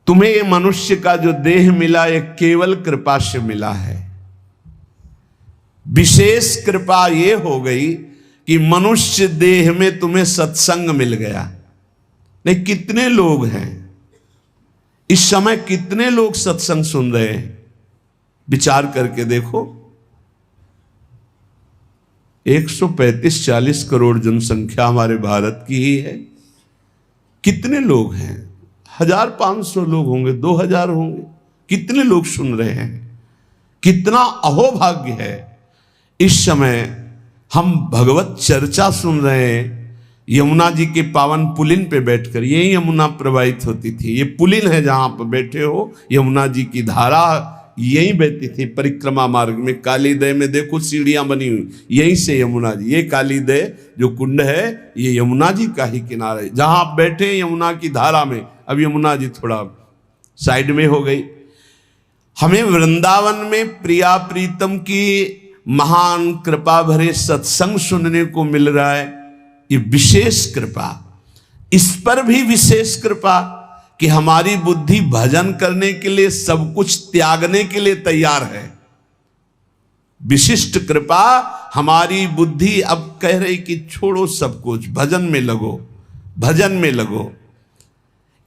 तुम्हें ये मनुष्य का जो देह मिला ये केवल कृपा से मिला है। विशेष कृपा ये हो गई कि मनुष्य देह में तुम्हें सत्संग मिल गया। नहीं, कितने लोग हैं इस समय, कितने लोग सत्संग सुन रहे हैं? विचार करके देखो। 135-40 करोड़ जनसंख्या हमारे भारत की ही है। कितने लोग हैं? 1500 लोग होंगे, 2000 होंगे। कितने लोग सुन रहे हैं? कितना अहोभाग्य है। इस समय हम भगवत चर्चा सुन रहे हैं यमुना जी के पावन पुलिन पे बैठकर। यही यमुना प्रवाहित होती थी। ये पुलिन है जहां पर बैठे हो, यमुना जी की धारा यहीं बहती थी परिक्रमा मार्ग में। कालीदय में देखो सीढ़ियां बनी हुई, यहीं से यमुना जी, ये कालीदय जो कुंड है ये यमुना जी का ही किनारा है जहां आप बैठे यमुना की धारा में। अब यमुना जी थोड़ा साइड में हो गई। हमें वृंदावन में प्रिया प्रीतम की महान कृपा भरे सत्संग सुनने को मिल रहा है। ये विशेष कृपा। इस पर भी विशेष कृपा कि हमारी बुद्धि भजन करने के लिए, सब कुछ त्यागने के लिए तैयार है। विशिष्ट कृपा। हमारी बुद्धि अब कह रही कि छोड़ो सब कुछ, भजन में लगो, भजन में लगो।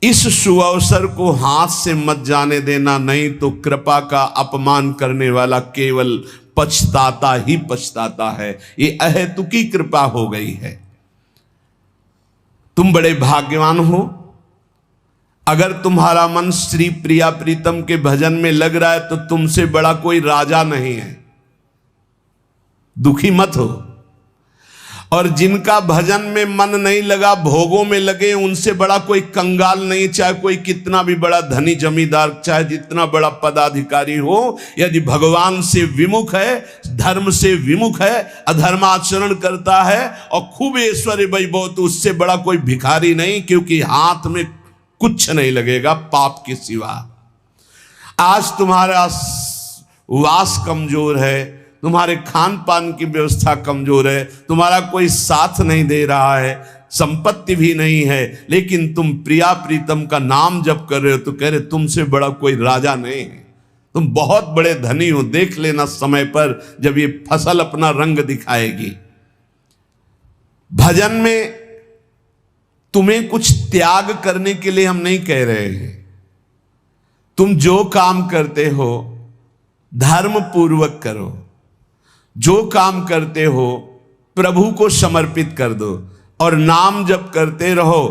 इस सुअवसर को हाथ से मत जाने देना, नहीं तो कृपा का अपमान करने वाला केवल पछताता ही पछताता है। ये अहेतुकी कृपा हो गई है। तुम बड़े भाग्यवान हो अगर तुम्हारा मन श्री प्रिया प्रीतम के भजन में लग रहा है, तो तुमसे बड़ा कोई राजा नहीं है। दुखी मत हो। और जिनका भजन में मन नहीं लगा, भोगों में लगे, उनसे बड़ा कोई कंगाल नहीं। चाहे कोई कितना भी बड़ा धनी जमींदार, चाहे जितना बड़ा पदाधिकारी हो, यदि भगवान से विमुख है, धर्म से विमुख है, अधर्माचरण करता है और खूब ऐश्वर्य वैभव, तो उससे बड़ा कोई भिखारी नहीं। क्योंकि हाथ में कुछ नहीं लगेगा पाप के सिवा। आज तुम्हारा वास कमजोर है, तुम्हारे खान पान की व्यवस्था कमजोर है, तुम्हारा कोई साथ नहीं दे रहा है, संपत्ति भी नहीं है, लेकिन तुम प्रिया प्रीतम का नाम जप कर रहे हो, तो कह रहे तुमसे बड़ा कोई राजा नहीं है, तुम बहुत बड़े धनी हो। देख लेना समय पर जब ये फसल अपना रंग दिखाएगी। भजन में तुम्हें कुछ त्याग करने के लिए हम नहीं कह रहे हैं। तुम जो काम करते हो धर्म पूर्वक करो। जो काम करते हो प्रभु को समर्पित कर दो और नाम जप करते रहो।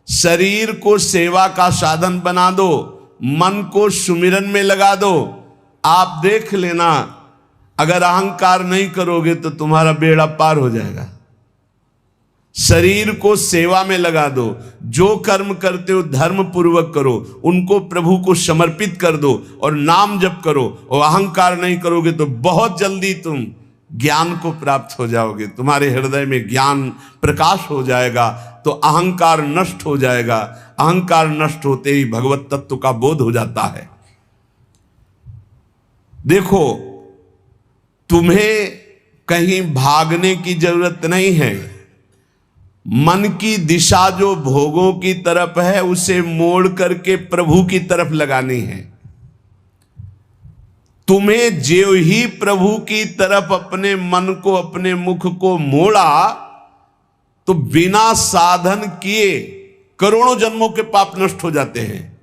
शरीर को सेवा का साधन बना दो, मन को सुमिरन में लगा दो। आप देख लेना, अगर अहंकार नहीं करोगे तो तुम्हारा बेड़ा पार हो जाएगा। शरीर को सेवा में लगा दो। जो कर्म करते हो धर्म पूर्वक करो, उनको प्रभु को समर्पित कर दो और नाम जप करो। और अहंकार नहीं करोगे तो बहुत जल्दी तुम ज्ञान को प्राप्त हो जाओगे। तुम्हारे हृदय में ज्ञान प्रकाश हो जाएगा, तो अहंकार नष्ट हो जाएगा। अहंकार नष्ट होते ही भगवत तत्व का बोध हो जाता है। देखो, तुम्हें कहीं भागने की जरूरत नहीं है। मन की दिशा जो भोगों की तरफ है, उसे मोड़ करके प्रभु की तरफ लगानी है। तुम्हें जो ही प्रभु की तरफ अपने मन को, अपने मुख को मोड़ा, तो बिना साधन किए करोड़ों जन्मों के पाप नष्ट हो जाते हैं।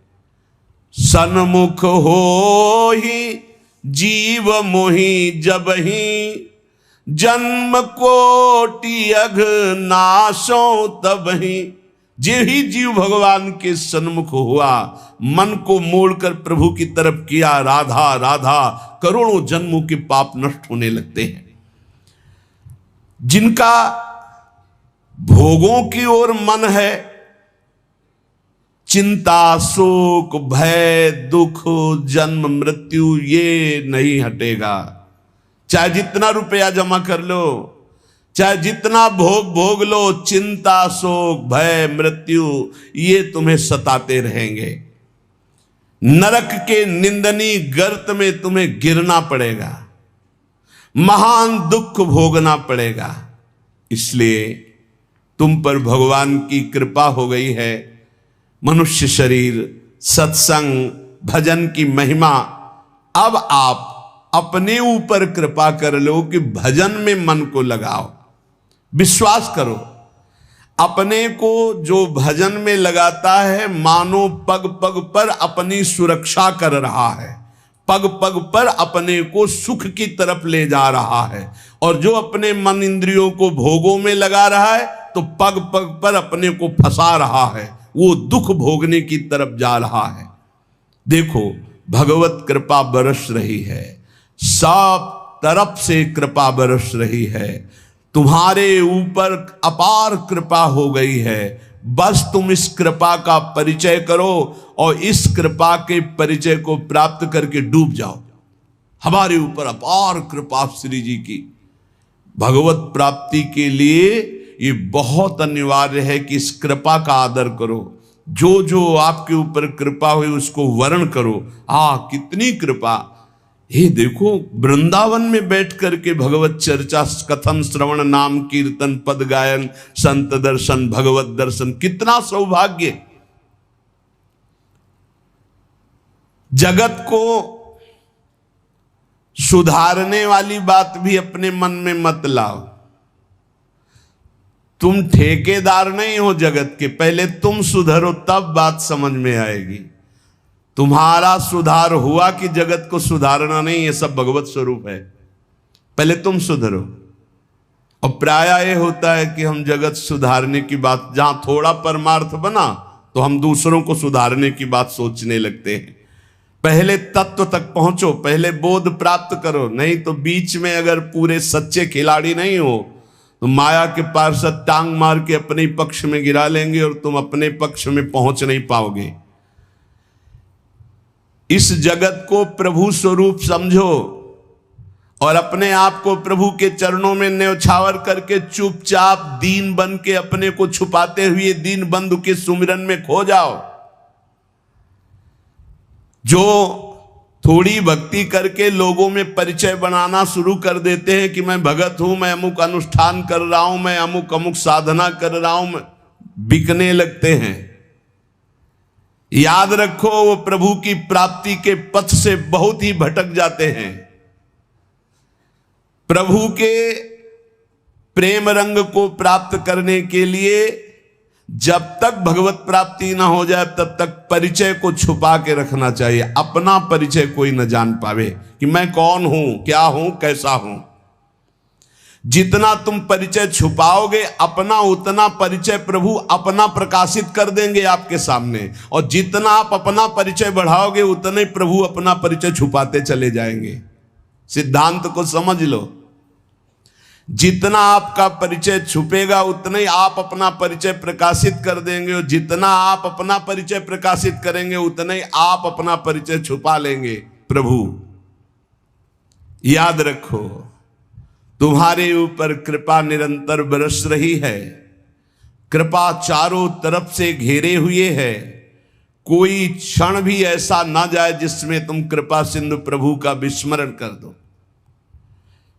सन्मुख हो ही जीव मोहि जब ही, जन्म कोटि अघ नाशो तब ही। जे ही जीव भगवान के सन्मुख हुआ, मन को मोड़कर प्रभु की तरफ किया, राधा राधा, करोड़ों जन्मों के पाप नष्ट होने लगते हैं। जिनका भोगों की ओर मन है, चिंता, शोक, भय, दुख, जन्म मृत्यु ये नहीं हटेगा। चाहे जितना रुपया जमा कर लो, चाहे जितना भोग लो, चिंता, शोक, भय, मृत्यु ये तुम्हें सताते रहेंगे। नरक के निंदनीय गर्त में तुम्हें गिरना पड़ेगा, महान दुख भोगना पड़ेगा। इसलिए तुम पर भगवान की कृपा हो गई है। मनुष्य शरीर सत्संग भजन की महिमा। अब आप अपने ऊपर कृपा कर लो कि भजन में मन को लगाओ। विश्वास करो, अपने को जो भजन में लगाता है मानो पग पग पर अपनी सुरक्षा कर रहा है, पग पग पर अपने को सुख की तरफ ले जा रहा है। और जो अपने मन इंद्रियों को भोगों में लगा रहा है तो पग पग पर अपने को फंसा रहा है, वो दुख भोगने की तरफ जा रहा है। देखो, भगवत कृपा बरस रही है, सब तरफ से कृपा बरस रही है, तुम्हारे ऊपर अपार कृपा हो गई है। बस तुम इस कृपा का परिचय करो और इस कृपा के परिचय को प्राप्त करके डूब जाओ। हमारे ऊपर अपार कृपा श्री जी की। भगवत प्राप्ति के लिए ये बहुत अनिवार्य है कि इस कृपा का आदर करो। जो जो आपके ऊपर कृपा हुई उसको वर्ण करो। कितनी कृपा! ये देखो, वृंदावन में बैठ करके भगवत चर्चा, कथन, श्रवण, नाम कीर्तन, पद गायन, संत दर्शन, भगवत दर्शन, कितना सौभाग्य। जगत को सुधारने वाली बात भी अपने मन में मत लाओ। तुम ठेकेदार नहीं हो जगत के, पहले तुम सुधरो तब बात समझ में आएगी। तुम्हारा सुधार हुआ कि जगत को सुधारना नहीं, ये सब भगवत स्वरूप है। पहले तुम सुधरो। और प्रायः ये होता है कि हम जगत सुधारने की बात, जहां थोड़ा परमार्थ बना तो हम दूसरों को सुधारने की बात सोचने लगते हैं। पहले तत्व तक पहुंचो, पहले बोध प्राप्त करो, नहीं तो बीच में अगर पूरे सच्चे खिलाड़ी नहीं हो तो माया के पार्षद टांग मार के अपने पक्ष में गिरा लेंगे और तुम अपने पक्ष में पहुंच नहीं पाओगे। इस जगत को प्रभु स्वरूप समझो और अपने आप को प्रभु के चरणों में न्यौछावर करके चुपचाप दीन बन के अपने को छुपाते हुए दीन बंधु के सुमिरन में खो जाओ। जो थोड़ी भक्ति करके लोगों में परिचय बनाना शुरू कर देते हैं कि मैं भगत हूं, मैं अमुक अनुष्ठान कर रहा हूं, मैं अमुक अमुक साधना कर रहा हूं, बिकने लगते हैं। याद रखो, वो प्रभु की प्राप्ति के पथ से बहुत ही भटक जाते हैं। प्रभु के प्रेम रंग को प्राप्त करने के लिए जब तक भगवत प्राप्ति ना हो जाए तब तक परिचय को छुपा के रखना चाहिए। अपना परिचय कोई न जान पावे कि मैं कौन हूं, क्या हूं, कैसा हूं। जितना तुम परिचय छुपाओगे अपना, उतना परिचय प्रभु अपना प्रकाशित कर देंगे आपके सामने। और जितना आप अपना परिचय बढ़ाओगे उतना ही प्रभु अपना परिचय छुपाते चले जाएंगे। सिद्धांत को समझ लो। जितना आपका परिचय छुपेगा उतना ही आप अपना परिचय प्रकाशित कर देंगे, और जितना आप अपना परिचय प्रकाशित करेंगे उतना ही आप अपना परिचय छुपा लेंगे। प्रभु याद रखो, तुम्हारे ऊपर कृपा निरंतर बरस रही है। कृपा चारों तरफ से घेरे हुए है। कोई क्षण भी ऐसा ना जाए जिसमें तुम कृपा सिंधु प्रभु का विस्मरण कर दो।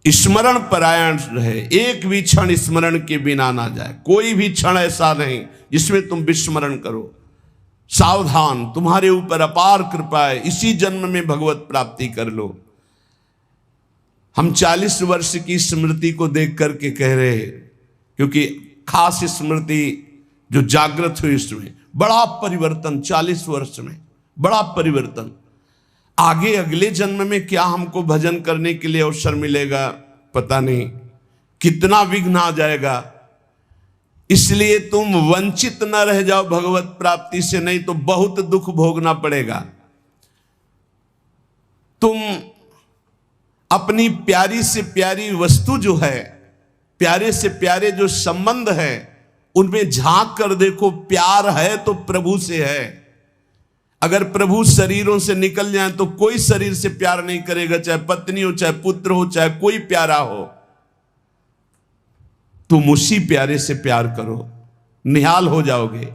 स्मरण परायण रहे, एक भी क्षण स्मरण के बिना ना जाए। कोई भी क्षण ऐसा नहीं जिसमें तुम विस्मरण करो। सावधान, तुम्हारे ऊपर अपार कृपा है, इसी जन्म में भगवत प्राप्ति कर लो। हम 40 वर्ष की स्मृति को देख करके कह रहे हैं, क्योंकि खास स्मृति जो जागृत हुई इसमें बड़ा परिवर्तन, 40 वर्ष में बड़ा परिवर्तन। आगे अगले जन्म में क्या हमको भजन करने के लिए अवसर मिलेगा पता नहीं, कितना विघ्न आ जाएगा। इसलिए तुम वंचित न रह जाओ भगवत प्राप्ति से, नहीं तो बहुत दुख भोगना पड़ेगा। तुम अपनी प्यारी से प्यारी वस्तु जो है, प्यारे से प्यारे जो संबंध है, उनमें झांक कर देखो। प्यार है तो प्रभु से है। अगर प्रभु शरीरों से निकल जाए तो कोई शरीर से प्यार नहीं करेगा, चाहे पत्नी हो, चाहे पुत्र हो, चाहे कोई प्यारा हो। तुम उसी प्यारे से प्यार करो, निहाल हो जाओगे।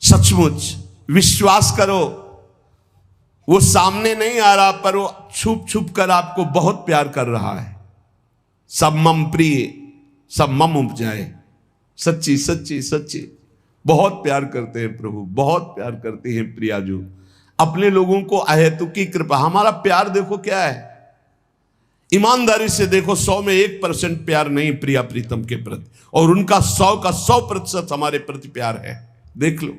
सचमुच विश्वास करो, वो सामने नहीं आ रहा पर वो छुप छुप कर आपको बहुत प्यार कर रहा है। सब मम प्रिय, सब मम उपजाए। सच्ची सच्ची सच्ची बहुत प्यार करते हैं प्रभु, बहुत प्यार करते हैं प्रियाजू अपने लोगों को अहेतुकी कृपा। हमारा प्यार देखो क्या है, ईमानदारी से देखो 100 में 1% प्यार नहीं प्रिया प्रीतम के प्रति, और उनका 100 का 100% हमारे प्रति प्यार है। देख लो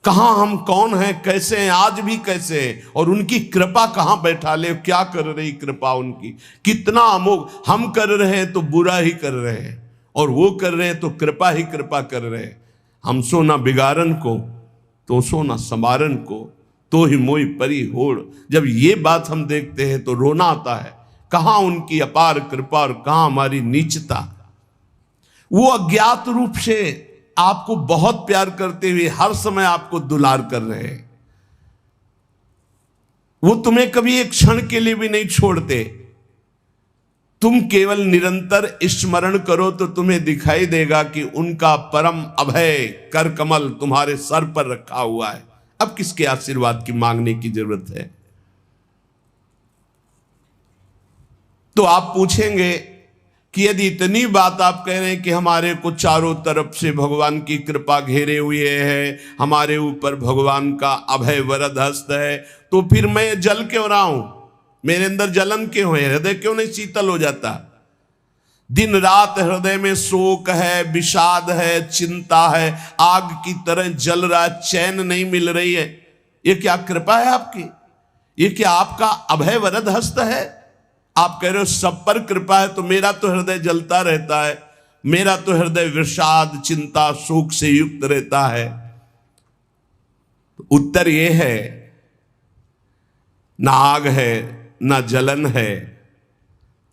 कहां हम कौन हैं, कैसे हैं, आज भी कैसे हैं, और उनकी कृपा कहां बैठा ले, क्या कर रही कृपा उनकी, कितना अमोघ। हम कर रहे हैं तो बुरा ही कर रहे हैं, और वो कर रहे हैं तो कृपा ही कृपा कर रहे हैं। हम सो ना बिगाड़न को तो सो ना संवारन को, तो ही मोई परी होड़। जब ये बात हम देखते हैं तो रोना आता है, कहां उनकी अपार कृपा और कहां हमारी नीचता। वो अज्ञात रूप से आपको बहुत प्यार करते हुए हर समय आपको दुलार कर रहे हैं। वो तुम्हें कभी एक क्षण के लिए भी नहीं छोड़ते। तुम केवल निरंतर स्मरण करो तो तुम्हें दिखाई देगा कि उनका परम अभय कर कमल तुम्हारे सर पर रखा हुआ है। अब किसके आशीर्वाद की मांगने की जरूरत है? तो आप पूछेंगे कि यदि इतनी बात आप कह रहे हैं कि हमारे को चारों तरफ से भगवान की कृपा घेरे हुए है, हमारे ऊपर भगवान का अभय वरद हस्त है, तो फिर मैं जल क्यों रहा हूं, मेरे अंदर जलन क्यों है, हृदय क्यों नहीं शीतल हो जाता? दिन रात हृदय में शोक है, विषाद है, चिंता है, आग की तरह जल रहा, चैन नहीं मिल रही है। ये क्या कृपा है आपकी? ये क्या आपका अभय वरद हस्त है? आप कह रहे हो सब पर कृपा है, तो मेरा तो हृदय जलता रहता है, मेरा तो हृदय विषाद चिंता शोक से युक्त रहता है। तो उत्तर यह है, ना आग है ना जलन है,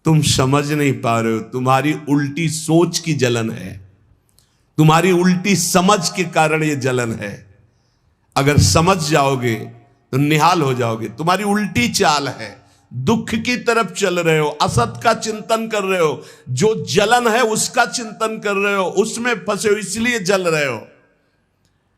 तुम समझ नहीं पा रहे हो। तुम्हारी उल्टी सोच की जलन है, तुम्हारी उल्टी समझ के कारण ये जलन है। अगर समझ जाओगे तो निहाल हो जाओगे। तुम्हारी उल्टी चाल है, दुख की तरफ चल रहे हो, असत का चिंतन कर रहे हो, जो जलन है उसका चिंतन कर रहे हो, उसमें फंसे हो, इसलिए जल रहे हो।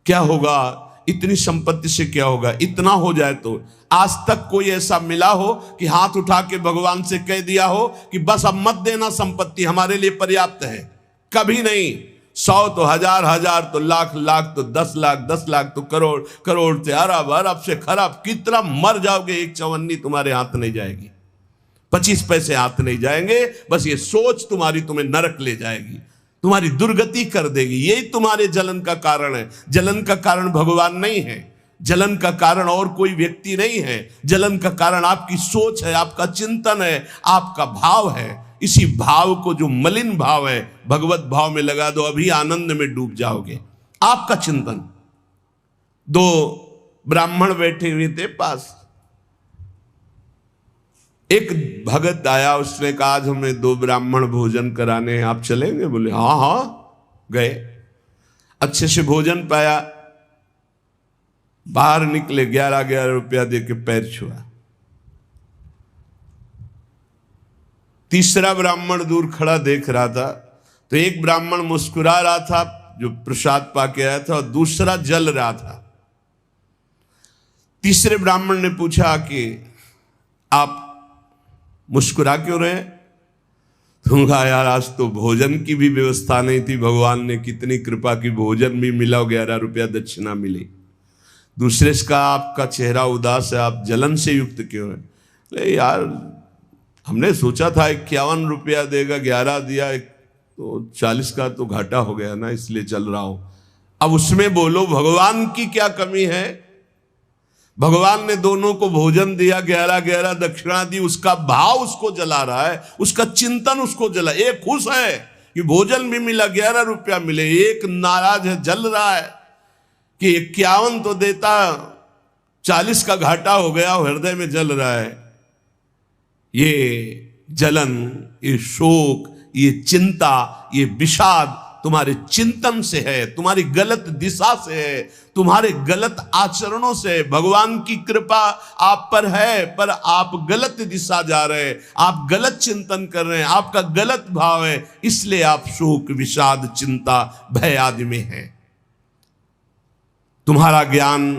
क्या होगा? इतनी संपत्ति से क्या होगा? इतना हो जाए तो आज तक कोई ऐसा मिला हो कि हाथ उठा के भगवान से कह दिया हो कि बस अब मत देना, संपत्ति हमारे लिए पर्याप्त है? कभी नहीं। 100 तो हजार, हजार तो लाख, लाख तो 10 लाख, 10 लाख तो करोड़, करोड़ से अरब, अरब से खरब। कितना मर जाओगे, एक चवन्नी तुम्हारे हाथ नहीं जाएगी, 25 पैसे हाथ नहीं जाएंगे। बस ये सोच तुम्हें नरक ले जाएगी, तुम्हारी दुर्गति कर देगी। यही तुम्हारे जलन का कारण है। जलन का कारण भगवान नहीं है, जलन का कारण और कोई व्यक्ति नहीं है। जलन का कारण आपकी सोच है, आपका चिंतन है, आपका भाव है। इसी भाव को, जो मलिन भाव है, भगवत भाव में लगा दो, अभी आनंद में डूब जाओगे। आपका चिंतन। 2 ब्राह्मण बैठे हुए थे पास, एक भगत आया, उसने कहा आज हमें 2 ब्राह्मण भोजन कराने हैं, आप चलेंगे? बोले हाँ हाँ। गए, अच्छे से भोजन पाया, बाहर निकले, 11 रुपया दे के पैर छुआ। तीसरा ब्राह्मण दूर खड़ा देख रहा था, तो एक ब्राह्मण मुस्कुरा रहा था जो प्रसाद पाके आया था, और दूसरा जल रहा था। तीसरे ब्राह्मण ने पूछा कि आप मुस्कुरा क्यों रहे? तुम कहा यार आज तो भोजन की भी व्यवस्था नहीं थी, भगवान ने कितनी कृपा की, भोजन भी मिला, 11 रुपया दक्षिणा मिली। दूसरे का आपका चेहरा उदास है, आप जलन से युक्त क्यों है? अरे यार हमने सोचा था 51 रुपया देगा, 11 दिया, तो 40 का तो घाटा हो गया ना, इसलिए चल रहा हूं। अब उसमें बोलो भगवान की क्या कमी है? भगवान ने दोनों को भोजन दिया, 11 दक्षिणा दी, उसका भाव उसको जला रहा है, उसका चिंतन उसको जला। एक खुश है कि भोजन भी मिला, 11 रुपया मिले, एक नाराज है, जल रहा है कि 51 तो देता, 40 का घाटा हो गया, हृदय में जल रहा है। ये जलन, ये शोक, ये चिंता, ये विषाद तुम्हारे चिंतन से है, तुम्हारी गलत दिशा से है, तुम्हारे गलत आचरणों से। भगवान की कृपा आप पर है, पर आप गलत दिशा जा रहे हैं, आप गलत चिंतन कर रहे हैं, आपका गलत भाव है, इसलिए आप शोक विषाद चिंता भय आदि में हैं। तुम्हारा ज्ञान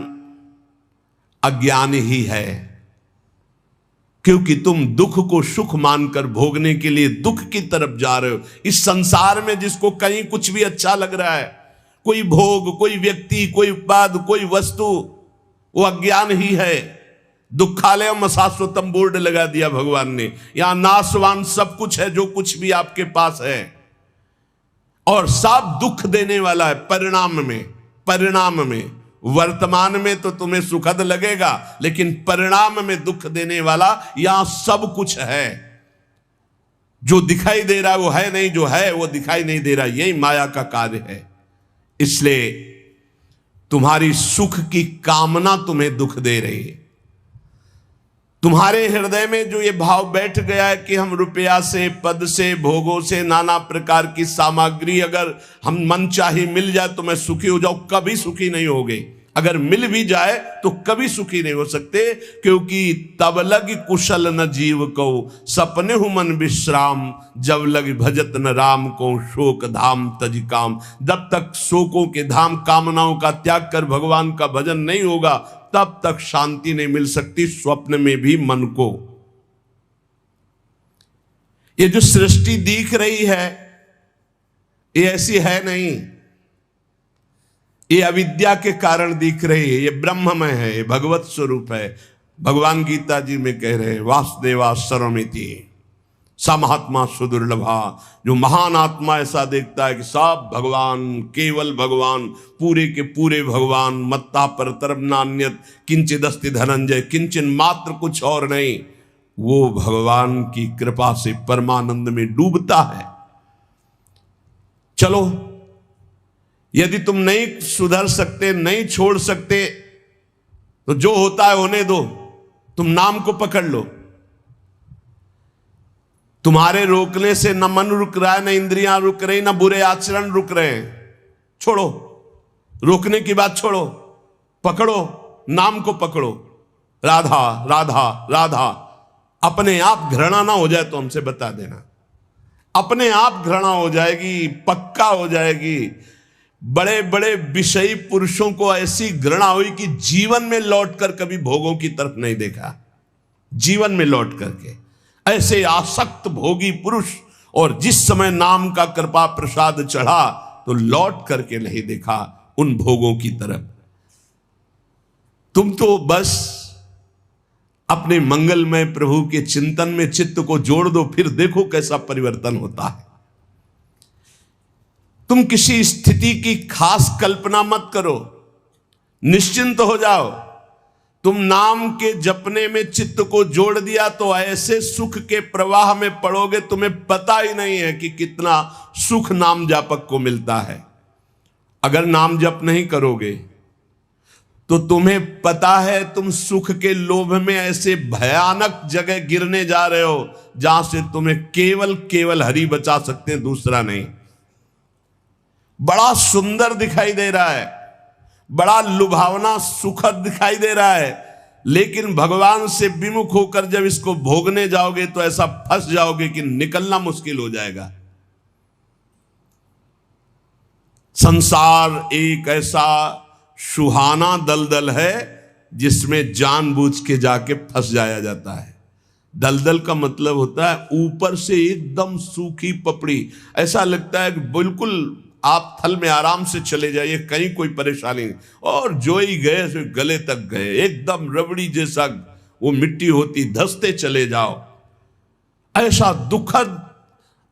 अज्ञान ही है, क्योंकि तुम दुख को सुख मानकर भोगने के लिए दुख की तरफ जा रहे हो। इस संसार में जिसको कहीं कुछ भी अच्छा लग रहा है, कोई भोग, कोई व्यक्ति, कोई पद, कोई वस्तु, वो अज्ञान ही है। दुखालयम अशाश्वतम बोर्ड लगा दिया भगवान ने, यहां नाशवान सब कुछ है जो कुछ भी आपके पास है, और सब दुख देने वाला है परिणाम में। वर्तमान में तो तुम्हें सुखद लगेगा, लेकिन परिणाम में दुख देने वाला यहां सब कुछ है। जो दिखाई दे रहा है वो है नहीं, जो है वो दिखाई नहीं दे रहा। यही माया का कार्य है। इसलिए तुम्हारी सुख की कामना तुम्हें दुख दे रही है। तुम्हारे हृदय में जो ये भाव बैठ गया है कि हम रुपया से, पद से, भोगों से, नाना प्रकार की सामग्री अगर हम मन चाहे मिल जाए तो मैं सुखी हो जाऊं, कभी सुखी नहीं होगे। अगर मिल भी जाए तो कभी सुखी नहीं हो सकते, क्योंकि तब लग कुशल न जीव को, सपने हु मन विश्राम, जब लग भजत न राम को, शोक धाम तज काम। जब तक शोकों के धाम कामनाओं का त्याग कर भगवान का भजन नहीं होगा, तब तक शांति नहीं मिल सकती स्वप्न में भी मन को। ये जो सृष्टि दिख रही है ये ऐसी है नहीं, ये अविद्या के कारण दिख रही है। ये ब्रह्ममय है, ये भगवत स्वरूप है। भगवान गीता जी में कह रहे हैं वासुदेवा सर्वमिति स महात्मा सुदुर्लभा। जो महान आत्मा ऐसा देखता है कि सब भगवान, केवल भगवान, पूरे के पूरे भगवान, मत्ता परतरम नान्यत किंचिदस्ति धनंजय, किंचन मात्र कुछ और नहीं, वो भगवान की कृपा से परमानंद में डूबता है। चलो, यदि तुम नहीं सुधर सकते, नहीं छोड़ सकते, तो जो होता है होने दो, तुम नाम को पकड़ लो। तुम्हारे रोकने से न मन रुक रहा है, न इंद्रियां रुक रही, न बुरे आचरण रुक रहे हैं। छोड़ो, रोकने की बात छोड़ो, पकड़ो, नाम को पकड़ो। राधा राधा राधा। अपने आप घृणा ना हो जाए तो हमसे बता देना, अपने आप घृणा हो जाएगी, पक्का हो जाएगी। बड़े बड़े विषयी पुरुषों को ऐसी घृणा हुई कि जीवन में लौटकर कभी भोगों की तरफ नहीं देखा। जीवन में लौट करके ऐसे आसक्त भोगी पुरुष, और जिस समय नाम का कृपा प्रसाद चढ़ा तो लौट करके नहीं देखा उन भोगों की तरफ। तुम तो बस अपने मंगलमय प्रभु के चिंतन में चित्त को जोड़ दो, फिर देखो कैसा परिवर्तन होता है। तुम किसी स्थिति की खास कल्पना मत करो, निश्चिंत हो जाओ। तुम नाम के जपने में चित्त को जोड़ दिया तो ऐसे सुख के प्रवाह में पड़ोगे, तुम्हें पता ही नहीं है कि कितना सुख नाम जापक को मिलता है। अगर नाम जप नहीं करोगे तो तुम्हें पता है तुम सुख के लोभ में ऐसे भयानक जगह गिरने जा रहे हो जहां से तुम्हें केवल हरि बचा सकते हैं, दूसरा नहीं। बड़ा सुंदर दिखाई दे रहा है, बड़ा लुभावना सुखद दिखाई दे रहा है, लेकिन भगवान से विमुख होकर जब इसको भोगने जाओगे तो ऐसा फंस जाओगे कि निकलना मुश्किल हो जाएगा। संसार एक ऐसा सुहाना दलदल है जिसमें जानबूझ के जाके फंस जाया जाता है। दलदल का मतलब होता है ऊपर से एकदम सूखी पपड़ी, ऐसा लगता है कि बिल्कुल आप थल में आराम से चले जाइए, कहीं कोई परेशानी नहीं, और जो ही गए सो गले तक गए, एकदम रबड़ी जैसा वो मिट्टी होती, धंसते चले जाओ। ऐसा दुखद,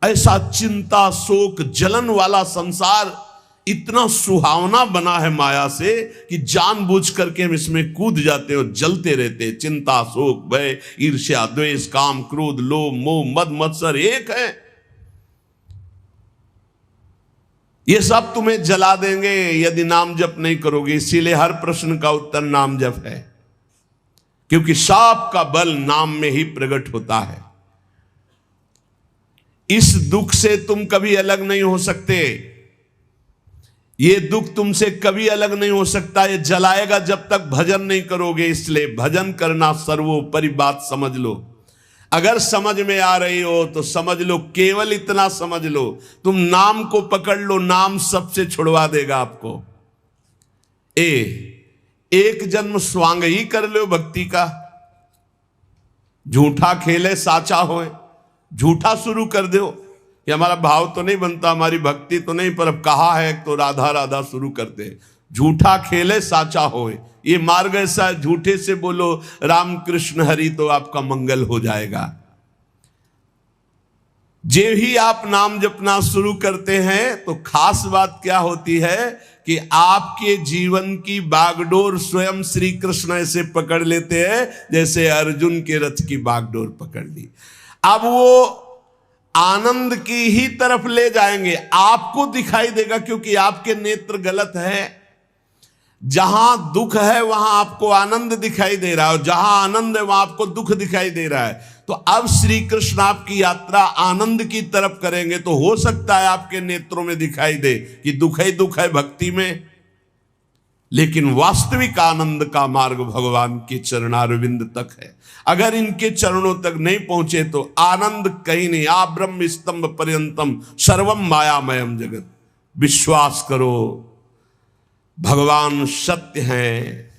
ऐसा चिंता, शोक, जलन वाला संसार इतना सुहावना बना है माया से कि जानबूझ करके हम इसमें कूद जाते और जलते रहते। चिंता, शोक, भय, ईर्ष्या, द्वेष, काम, क्रोध, लोभ, मोह, मद, मत्सर एक है। ये सब तुम्हें जला देंगे यदि नाम जप नहीं करोगे। इसीलिए हर प्रश्न का उत्तर नाम जप है, क्योंकि सब का बल नाम में ही प्रकट होता है। इस दुख से तुम कभी अलग नहीं हो सकते, ये दुख तुमसे कभी अलग नहीं हो सकता। ये जलाएगा जब तक भजन नहीं करोगे। इसलिए भजन करना सर्वोपरि बात समझ लो। अगर समझ में आ रही हो तो समझ लो, केवल इतना समझ लो, तुम नाम को पकड़ लो, नाम सबसे छुड़वा देगा आपको। एक जन्म स्वांग ही कर लो भक्ति का। झूठा खेले साचा होए, झूठा शुरू कर दो, कि हमारा भाव तो नहीं बनता, हमारी भक्ति तो नहीं, पर अब कहा है तो राधा राधा शुरू करते हैं। झूठा खेले साचा होए, ये मार्ग ऐसा है, झूठे से बोलो राम कृष्ण हरि तो आपका मंगल हो जाएगा। जे ही आप नाम जपना शुरू करते हैं तो खास बात क्या होती है कि आपके जीवन की बागडोर स्वयं श्री कृष्ण ऐसे पकड़ लेते हैं जैसे अर्जुन के रथ की बागडोर पकड़ ली। अब वो आनंद की ही तरफ ले जाएंगे, आपको दिखाई देगा क्योंकि आपके नेत्र गलत है। जहां दुख है वहां आपको आनंद दिखाई दे रहा है, और जहां आनंद है वहां आपको दुख दिखाई दे रहा है। तो अब श्री कृष्ण आपकी यात्रा आनंद की तरफ करेंगे तो हो सकता है आपके नेत्रों में दिखाई दे कि दुख ही दुख है भक्ति में, लेकिन वास्तविक आनंद का मार्ग भगवान के चरणारविंद तक है। अगर इनके चरणों तक नहीं पहुंचे तो आनंद कहीं नहीं। आ ब्रह्म स्तंभ पर्यंतम सर्वम मायामयम जगत। विश्वास करो भगवान सत्य है,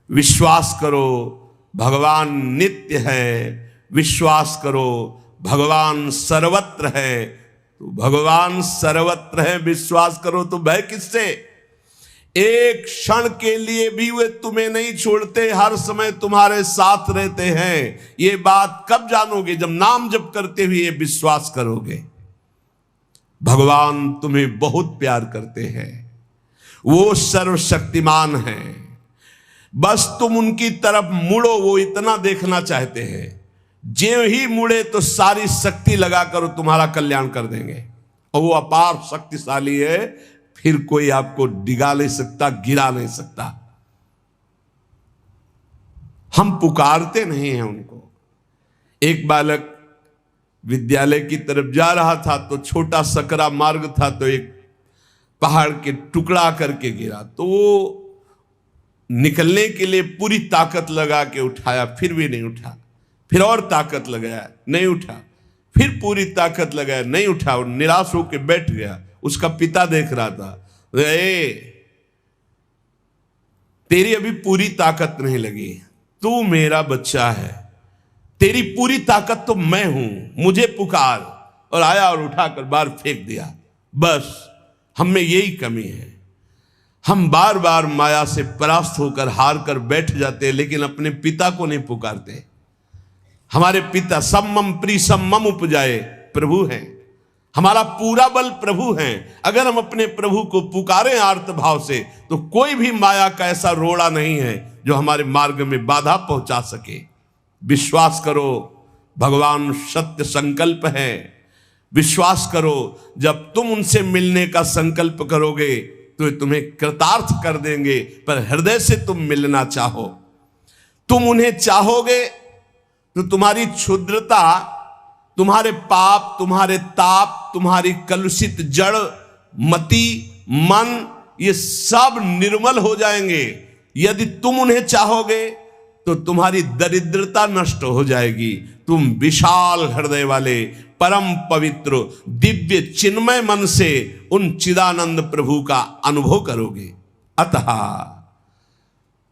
विश्वास करो भगवान नित्य है, विश्वास करो भगवान सर्वत्र है। तो भगवान सर्वत्र है, विश्वास करो तो भय किससे? एक क्षण के लिए भी वे तुम्हें नहीं छोड़ते, हर समय तुम्हारे साथ रहते हैं। ये बात कब जानोगे? जब नाम जप करते हुए विश्वास करोगे। भगवान तुम्हें बहुत प्यार करते हैं, वो सर्वशक्तिमान हैं, बस तुम उनकी तरफ मुड़ो, वो इतना देखना चाहते हैं। जो ही मुड़े तो सारी शक्ति लगाकर तुम्हारा कल्याण कर देंगे, और वो अपार शक्तिशाली है, फिर कोई आपको डिगा नहीं सकता, गिरा नहीं सकता। हम पुकारते नहीं हैं उनको। एक बालक विद्यालय की तरफ जा रहा था तो छोटा सकरा मार्ग था, तो एक पहाड़ के टुकड़ा करके गिरा, तो वो निकलने के लिए पूरी ताकत लगा के उठाया, फिर भी नहीं उठा। फिर और ताकत लगाया, नहीं उठा। फिर पूरी ताकत लगाया, नहीं उठा, और निराश होकर बैठ गया। उसका पिता देख रहा था, तेरी अभी पूरी ताकत नहीं लगी, तू मेरा बच्चा है, तेरी पूरी ताकत तो मैं हूं, मुझे पुकार। और आया और उठाकर बाहर फेंक दिया। बस हम में यही कमी है, हम बार बार माया से परास्त होकर हार कर बैठ जाते हैं, लेकिन अपने पिता को नहीं पुकारते। हमारे पिता सम्मम प्री सम्मम उपजाए प्रभु हैं, हमारा पूरा बल प्रभु हैं। अगर हम अपने प्रभु को पुकारें आर्त भाव से तो कोई भी माया का ऐसा रोड़ा नहीं है जो हमारे मार्ग में बाधा पहुंचा सके। विश्वास करो भगवान सत्य संकल्प है। विश्वास करो जब तुम उनसे मिलने का संकल्प करोगे तो तुम्हें कृतार्थ कर देंगे, पर हृदय से तुम मिलना चाहो। तुम उन्हें चाहोगे तो तुम्हारी क्षुद्रता, तुम्हारे पाप, तुम्हारे ताप, तुम्हारी कलुषित जड़ मति मन, ये सब निर्मल हो जाएंगे। यदि तुम उन्हें चाहोगे तो तुम्हारी दरिद्रता नष्ट हो जाएगी। तुम विशाल हृदय वाले परम पवित्र दिव्य चिन्मय मन से उन चिदानंद प्रभु का अनुभव करोगे। अतः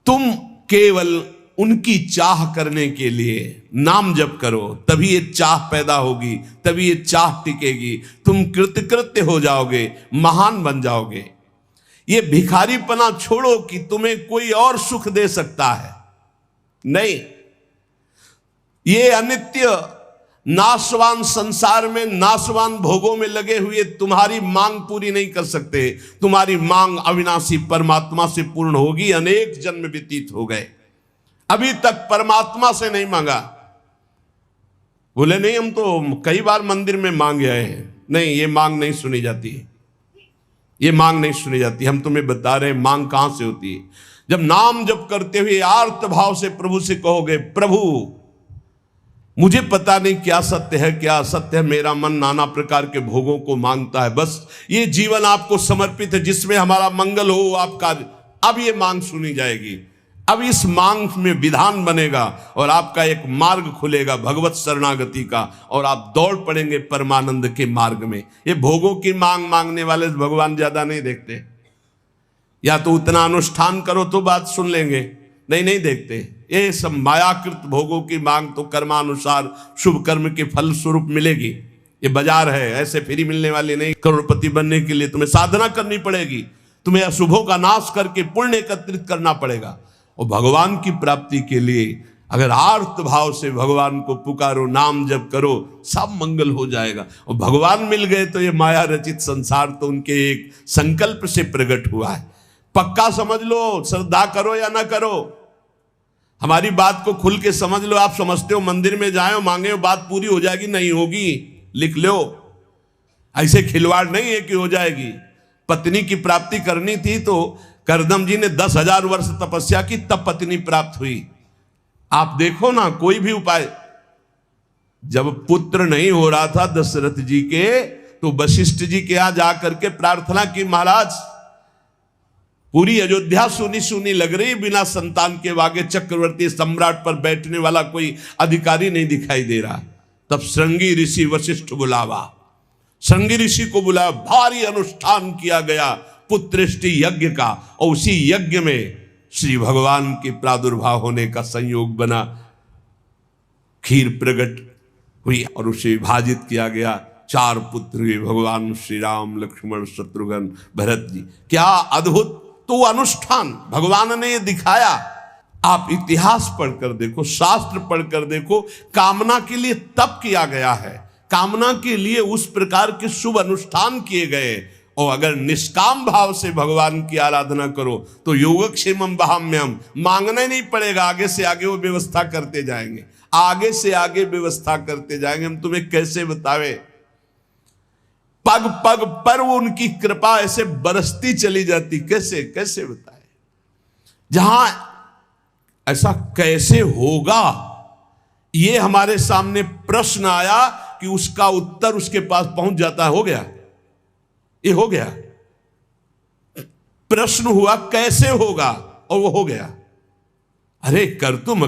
तुम केवल उनकी चाह करने के लिए नाम जप करो, तभी ये चाह पैदा होगी, तभी ये चाह टिकेगी। तुम कृतकृत्य हो जाओगे, महान बन जाओगे। ये भिखारीपना छोड़ो कि तुम्हें कोई और सुख दे सकता है, नहीं। ये अनित्य नाशवान संसार में नाशवान भोगों में लगे हुए तुम्हारी मांग पूरी नहीं कर सकते। तुम्हारी मांग अविनाशी परमात्मा से पूर्ण होगी। अनेक जन्म व्यतीत हो गए, अभी तक परमात्मा से नहीं मांगा। बोले नहीं, हम तो कई बार मंदिर में मांग आए हैं। नहीं, ये मांग नहीं सुनी जाती, ये मांग नहीं सुनी जाती। हम तुम्हें बता रहे हैं मांग कहां से होती है। जब नाम जप करते हुए आर्त भाव से प्रभु से कहोगे, प्रभु मुझे पता नहीं क्या सत्य है क्या असत्य है, मेरा मन नाना प्रकार के भोगों को मांगता है, बस ये जीवन आपको समर्पित है, जिसमें हमारा मंगल हो आपका। अब ये मांग सुनी जाएगी। अब इस मांग में विधान बनेगा और आपका एक मार्ग खुलेगा भगवत शरणागति का, और आप दौड़ पड़ेंगे परमानंद के मार्ग में। ये भोगों की मांग मांगने वाले भगवान ज्यादा नहीं देखते। या तो उतना अनुष्ठान करो तो बात सुन लेंगे, नहीं देखते। ये सब मायाकृत भोगों की मांग तो कर्मानुसार शुभ कर्म के फल स्वरूप मिलेगी, ये बाजार है, ऐसे फ्री मिलने वाले नहीं। करोड़पति बनने के लिए तुम्हें साधना करनी पड़ेगी, तुम्हें अशुभों का नाश करके पुण्य एकत्रित करना पड़ेगा। और भगवान की प्राप्ति के लिए अगर आर्त भाव से भगवान को पुकारो, नाम जप करो, सब मंगल हो जाएगा। और भगवान मिल गए तो ये माया रचित संसार तो उनके एक संकल्प से प्रकट हुआ है। पक्का समझ लो, श्रद्धा करो या ना करो, हमारी बात को खुल के समझ लो। आप समझते हो मंदिर में जाए मांगे बात पूरी हो जाएगी, नहीं होगी, लिख लो। ऐसे खिलवाड़ नहीं है कि हो जाएगी। पत्नी की प्राप्ति करनी थी तो करदम जी ने 10,000 वर्ष तपस्या की, तब पत्नी प्राप्त हुई। आप देखो ना, कोई भी उपाय। जब पुत्र नहीं हो रहा था दशरथ जी के, तो वशिष्ठ जी के यहां जाकर के प्रार्थना की, महाराज पूरी अयोध्या सुनी सुनी लग रही, बिना संतान के वागे चक्रवर्ती सम्राट पर बैठने वाला कोई अधिकारी नहीं दिखाई दे रहा। तब श्रृंगी ऋषि वशिष्ठ बुलावा, श्रृंगी ऋषि को बुलाया, भारी अनुष्ठान किया गया पुत्रेष्टि यज्ञ का। और उसी यज्ञ में श्री भगवान के प्रादुर्भाव होने का संयोग बना, खीर प्रकट हुई और उसे विभाजित किया गया। 4 पुत्र हुए, भगवान श्री राम, लक्ष्मण, शत्रुघ्न, भरत जी। क्या अद्भुत तो अनुष्ठान भगवान ने ये दिखाया। आप इतिहास पढ़कर देखो, शास्त्र पढ़कर देखो, कामना के लिए तप किया गया है, कामना के लिए उस प्रकार के शुभ अनुष्ठान किए गए। और अगर निष्काम भाव से भगवान की आराधना करो तो योगक्षेमम वहाम्यम, मांगना ही नहीं पड़ेगा, आगे से आगे वो व्यवस्था करते जाएंगे, आगे से आगे व्यवस्था करते जाएंगे। हम तुम्हें कैसे बतावे, पग पग पर वो उनकी कृपा ऐसे बरसती चली जाती, कैसे कैसे बताए। जहां ऐसा कैसे होगा, ये हमारे सामने प्रश्न आया कि उसका उत्तर उसके पास पहुंच जाता है। हो गया, ये हो गया। प्रश्न हुआ कैसे होगा, और वो हो गया। अरे कर तुम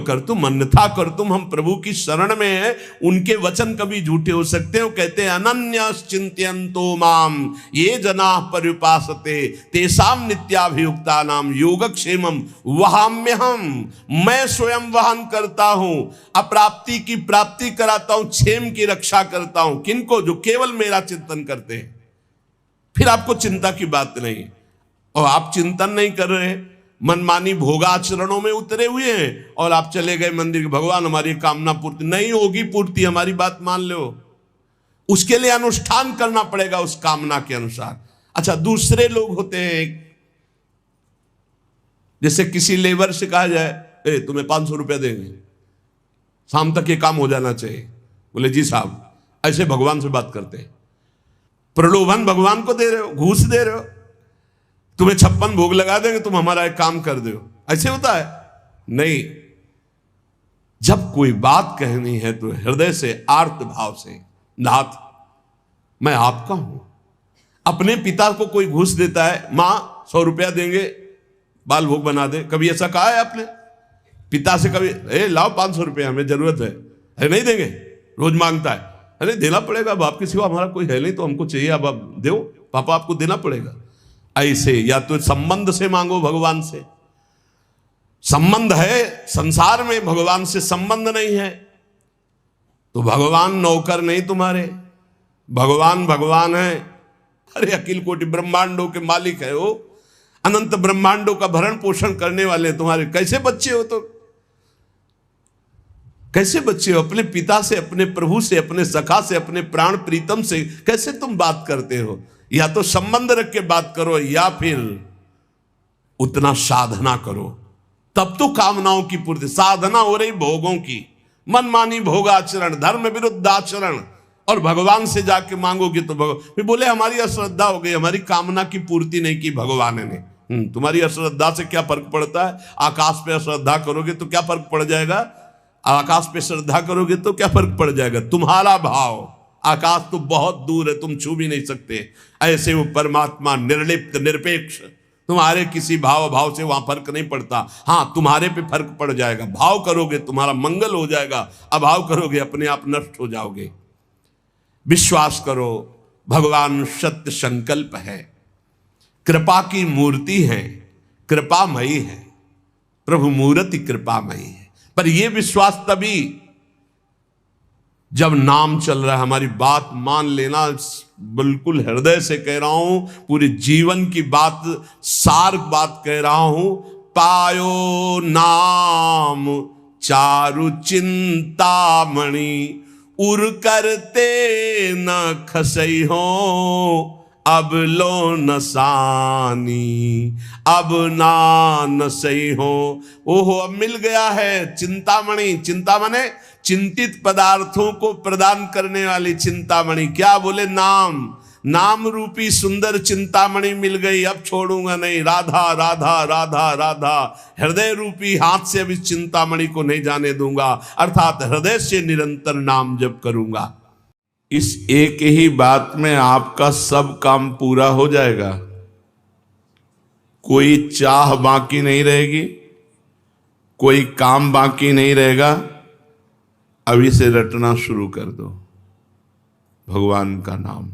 अन्यथा कर तुम, हम प्रभु की शरण में हैं, उनके वचन कभी झूठे हो सकते हैं। वो कहते हैं अनन्यश्चिन्तयन्तो माम ये जना पर्युपासते तेषां नित्याभियुक्ता नाम योगक्षेमम वहाम्यहम। मैं स्वयं वहन करता हूं, अप्राप्ति की प्राप्ति कराता हूं, क्षेम की रक्षा करता हूं। किनको? जो केवल मेरा चिंतन करते हैं। फिर आपको चिंता की बात नहीं, और आप चिंतन नहीं कर रहे, मनमानी भोगाचरणों में उतरे हुए हैं, और आप चले गए मंदिर, भगवान हमारी कामना पूर्ति नहीं होगी, पूर्ति हमारी बात मान लो, उसके लिए अनुष्ठान करना पड़ेगा उस कामना के अनुसार। अच्छा, दूसरे लोग होते हैं, जैसे किसी लेबर से कहा जाए तुम्हें 500 रुपया देंगे, शाम तक ये काम हो जाना चाहिए। बोले जी साहब, ऐसे भगवान से बात करते हैं। प्रलोभन भगवान को दे रहे हो, घूस दे रहे हो, तुम्हें 56 भोग लगा देंगे, तुम हमारा एक काम कर दो। ऐसे होता है? नहीं। जब कोई बात कहनी है तो हृदय से, आर्त भाव से, नाथ मैं आपका हूं। अपने पिता को कोई घूस देता है, मां 100 रुपया देंगे बाल भोग बना दे, कभी ऐसा कहा है आपने पिता से? कभी लाओ 500 रुपया, हमें जरूरत है। अरे नहीं देंगे, रोज मांगता है। अरे देना पड़ेगा, बाप के सिवा हमारा कोई है नहीं, तो हमको चाहिए, अब आप दो, पापा आपको देना पड़ेगा। ऐसे या तो संबंध से मांगो, भगवान से संबंध है, संसार में भगवान से संबंध नहीं है तो भगवान नौकर नहीं तुम्हारे, भगवान भगवान है। अरे अखिल कोटि ब्रह्मांडों के मालिक है वो, अनंत ब्रह्मांडों का भरण पोषण करने वाले तुम्हारे कैसे बच्चे हो? तो कैसे बच्चे हो? अपने पिता से, अपने प्रभु से, अपने सखा से, अपने प्राण प्रीतम से कैसे तुम बात करते हो? या तो संबंध रख के बात करो, या फिर उतना साधना करो, तब तो कामनाओं की पूर्ति। साधना हो रही भोगों की, मनमानी भोगाचरण, धर्म विरुद्ध आचरण, और भगवान से जाके मांगोगे तो भगवान फिर बोले हमारी अश्रद्धा हो गई, हमारी कामना की पूर्ति नहीं की भगवान ने। तुम्हारी अश्रद्धा से क्या फर्क पड़ता है? आकाश पे अश्रद्धा करोगे तो क्या फर्क पड़ जाएगा? आकाश पे श्रद्धा करोगे तो क्या फर्क पड़ जाएगा? तुम्हारा भाव, आकाश तो बहुत दूर है, तुम छू भी नहीं सकते। ऐसे वो परमात्मा निर्लिप्त, निरपेक्ष, तुम्हारे किसी भाव से वहां फर्क नहीं पड़ता। हाँ, तुम्हारे पे फर्क पड़ जाएगा। भाव करोगे तुम्हारा मंगल हो जाएगा, अभाव करोगे अपने आप नष्ट हो जाओगे। विश्वास करो, भगवान सत्य संकल्प है, कृपा की मूर्ति है, कृपामयी है, प्रभु मूर्ति कृपामयी है। पर यह विश्वास तभी जब नाम चल रहा है, हमारी बात मान लेना, बिल्कुल हृदय से कह रहा हूं, पूरे जीवन की बात, सार बात कह रहा हूं। पायो नाम चारु चिंतामणि, उर करते न खसई हो, अब लो नसानी, अब ना नसई हो। ओहो, अब मिल गया है चिंतामणि। चिंता माने चिंतित पदार्थों को प्रदान करने वाली चिंतामणि। क्या बोले? नाम। नाम रूपी सुंदर चिंतामणि मिल गई, अब छोड़ूंगा नहीं। राधा राधा राधा राधा, हृदय रूपी हाथ से अब इस चिंतामणि को नहीं जाने दूंगा, अर्थात हृदय से निरंतर नाम जप करूंगा। इस एक ही बात में आपका सब काम पूरा हो जाएगा। कोई चाह बाकी नहीं रहेगी, कोई काम बाकी नहीं रहेगा। अभी से रटना शुरू कर दो भगवान का नाम,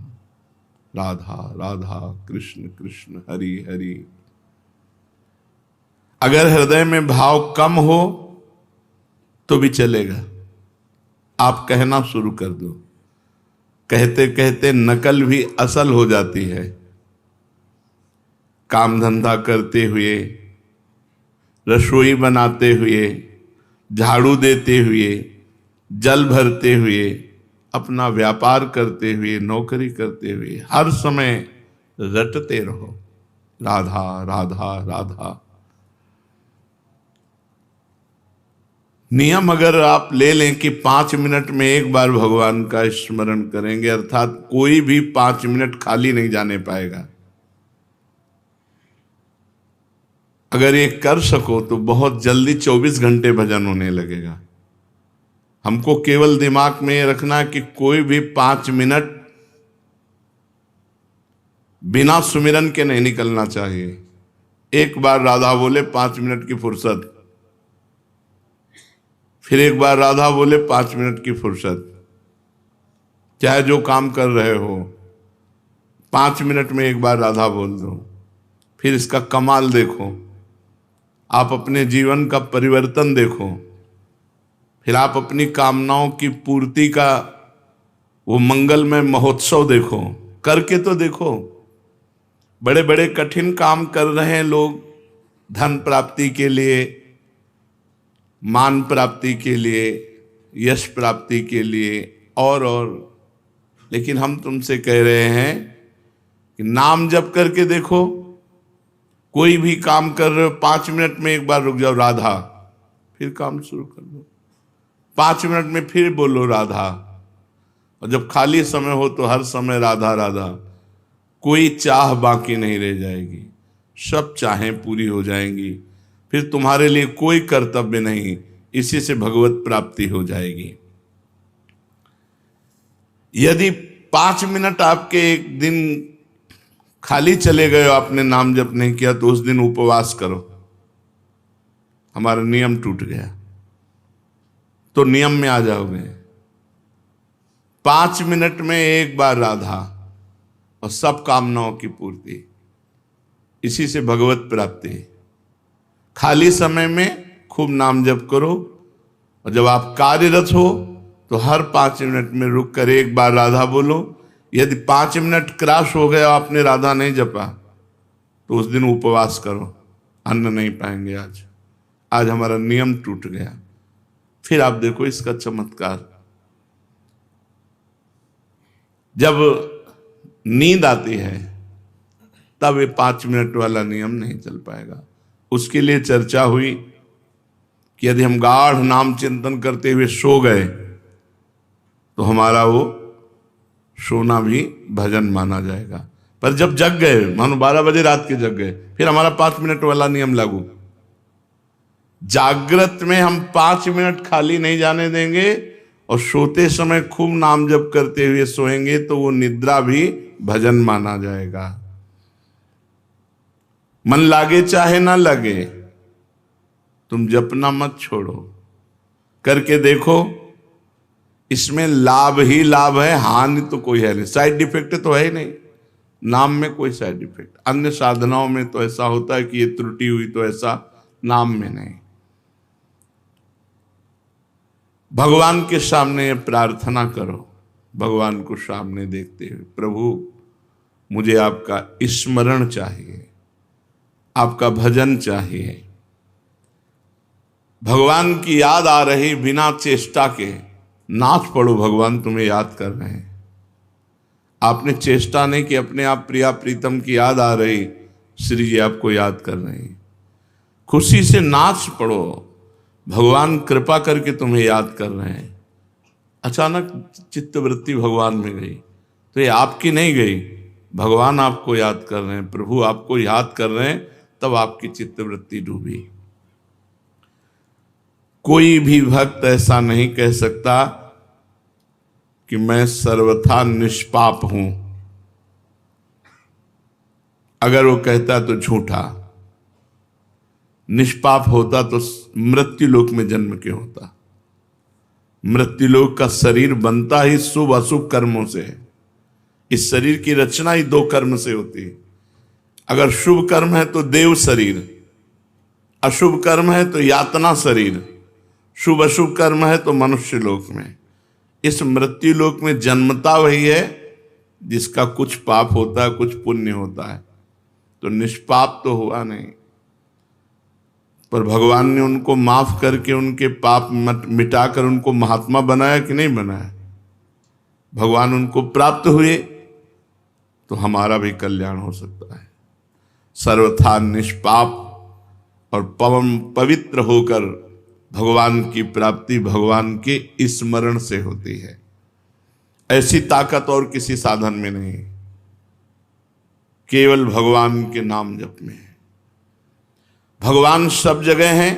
राधा राधा, कृष्ण कृष्ण, हरि हरि। अगर हृदय में भाव कम हो तो भी चलेगा, आप कहना शुरू कर दो। कहते कहते नकल भी असल हो जाती है। काम धंधा करते हुए, रसोई बनाते हुए, झाड़ू देते हुए, जल भरते हुए, अपना व्यापार करते हुए, नौकरी करते हुए, हर समय रटते रहो राधा राधा राधा। नियम अगर आप ले लें कि 5 मिनट में एक बार भगवान का स्मरण करेंगे, अर्थात कोई भी 5 मिनट खाली नहीं जाने पाएगा। अगर ये कर सको तो बहुत जल्दी 24 घंटे भजन होने लगेगा। हमको केवल दिमाग में ये रखना कि कोई भी 5 मिनट बिना सुमिरन के नहीं निकलना चाहिए। एक बार राधा बोले 5 मिनट की फुर्सत, फिर एक बार राधा बोले 5 मिनट की फुर्सत। चाहे जो काम कर रहे हो, 5 मिनट में एक बार राधा बोल दो, फिर इसका कमाल देखो। आप अपने जीवन का परिवर्तन देखो, फिर आप अपनी कामनाओं की पूर्ति का वो मंगलमय महोत्सव देखो। करके तो देखो। बड़े बड़े कठिन काम कर रहे हैं लोग, धन प्राप्ति के लिए, मान प्राप्ति के लिए, यश प्राप्ति के लिए, और लेकिन हम तुमसे कह रहे हैं कि नाम जप करके देखो। कोई भी काम कर रहे हो, 5 मिनट में एक बार रुक जाओ राधा, फिर काम शुरू कर दो। 5 मिनट में फिर बोलो राधा, और जब खाली समय हो तो हर समय राधा राधा। कोई चाह बाकी नहीं रह जाएगी, सब चाहें पूरी हो जाएंगी। फिर तुम्हारे लिए कोई कर्तव्य नहीं, इसी से भगवत प्राप्ति हो जाएगी। यदि 5 मिनट आपके एक दिन खाली चले गए, आपने नाम जप नहीं किया, तो उस दिन उपवास करो। हमारा नियम टूट गया तो नियम में आ जाओगे। 5 मिनट में एक बार राधा और सब कामनाओं की पूर्ति, इसी से भगवत प्राप्ति। खाली समय में खूब नाम जप करो, और जब आप कार्यरत हो तो हर 5 मिनट में रुक कर एक बार राधा बोलो। यदि 5 मिनट क्रॉस हो गया, आपने राधा नहीं जपा, तो उस दिन उपवास करो, अन्न नहीं पाएंगे। आज हमारा नियम टूट गया। फिर आप देखो इसका चमत्कार। जब नींद आती है तब ये 5 मिनट वाला नियम नहीं चल पाएगा। उसके लिए चर्चा हुई कि यदि हम गाढ़ नाम चिंतन करते हुए सो गए तो हमारा वो सोना भी भजन माना जाएगा। पर जब जग गए, मानो 12 बजे रात के जग गए, फिर हमारा 5 मिनट वाला नियम लागू। जागृत में हम 5 मिनट खाली नहीं जाने देंगे, और सोते समय खूब नाम जप करते हुए सोएंगे तो वो निद्रा भी भजन माना जाएगा। मन लागे चाहे ना लगे, तुम जपना मत छोड़ो। करके देखो, इसमें लाभ ही लाभ है, हानि तो कोई है नहीं। साइड इफेक्ट तो है ही नहीं। नाम में कोई साइड इफेक्ट, अन्य साधनाओं में तो ऐसा होता है कि ये त्रुटि हुई, तो ऐसा नाम में नहीं। भगवान के सामने प्रार्थना करो, भगवान को सामने देखते हुए, प्रभु मुझे आपका स्मरण चाहिए, आपका भजन चाहिए। भगवान की याद आ रही बिना चेष्टा के, नाच पड़ो, भगवान तुम्हें याद कर रहे हैं। आपने चेष्टा नहीं कि अपने आप प्रिया प्रीतम की याद आ रही, श्री जी आपको याद कर रहे हैं। खुशी से नाच पड़ो, भगवान कृपा करके तुम्हें याद कर रहे हैं। अचानक चित्तवृत्ति भगवान में गई तो ये आपकी नहीं गई, भगवान आपको याद कर रहे हैं, प्रभु आपको याद कर रहे हैं, तब आपकी चित्तवृत्ति डूबी। कोई भी भक्त ऐसा नहीं कह सकता कि मैं सर्वथा निष्पाप हूं। अगर वो कहता तो झूठा। निष्पाप होता तो मृत्युलोक में जन्म क्यों होता? मृत्युलोक का शरीर बनता ही शुभ अशुभ कर्मों से है। इस शरीर की रचना ही दो कर्म से होती है। अगर शुभ कर्म है तो देव शरीर, अशुभ कर्म है तो यातना शरीर, शुभ अशुभ कर्म है तो मनुष्य लोक में। इस मृत्यु लोक में जन्मता वही है जिसका कुछ पाप होता है, कुछ पुण्य होता है। तो निष्पाप तो हुआ नहीं, पर भगवान ने उनको माफ करके उनके पाप मिटाकर उनको महात्मा बनाया कि नहीं बनाया? भगवान उनको प्राप्त हुए तो हमारा भी कल्याण हो सकता है। सर्वथा निष्पाप और पवित्र होकर भगवान की प्राप्ति भगवान के स्मरण से होती है। ऐसी ताकत और किसी साधन में नहीं, केवल भगवान के नाम जप में है। भगवान सब जगह हैं,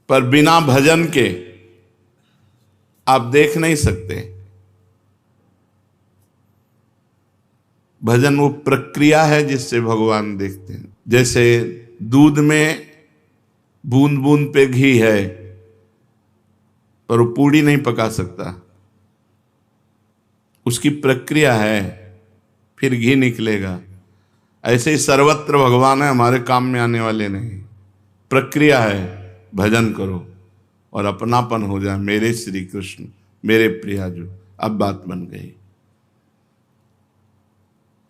पर बिना भजन के आप देख नहीं सकते। भजन वो प्रक्रिया है जिससे भगवान देखते हैं। जैसे दूध में बूंद बूंद पे घी है, पर वो पूड़ी नहीं पका सकता, उसकी प्रक्रिया है, फिर घी निकलेगा। ऐसे ही सर्वत्र भगवान है, हमारे काम में आने वाले नहीं। प्रक्रिया है, भजन करो और अपनापन हो जाए, मेरे श्री कृष्ण, मेरे प्रियाजू। अब बात बन गई।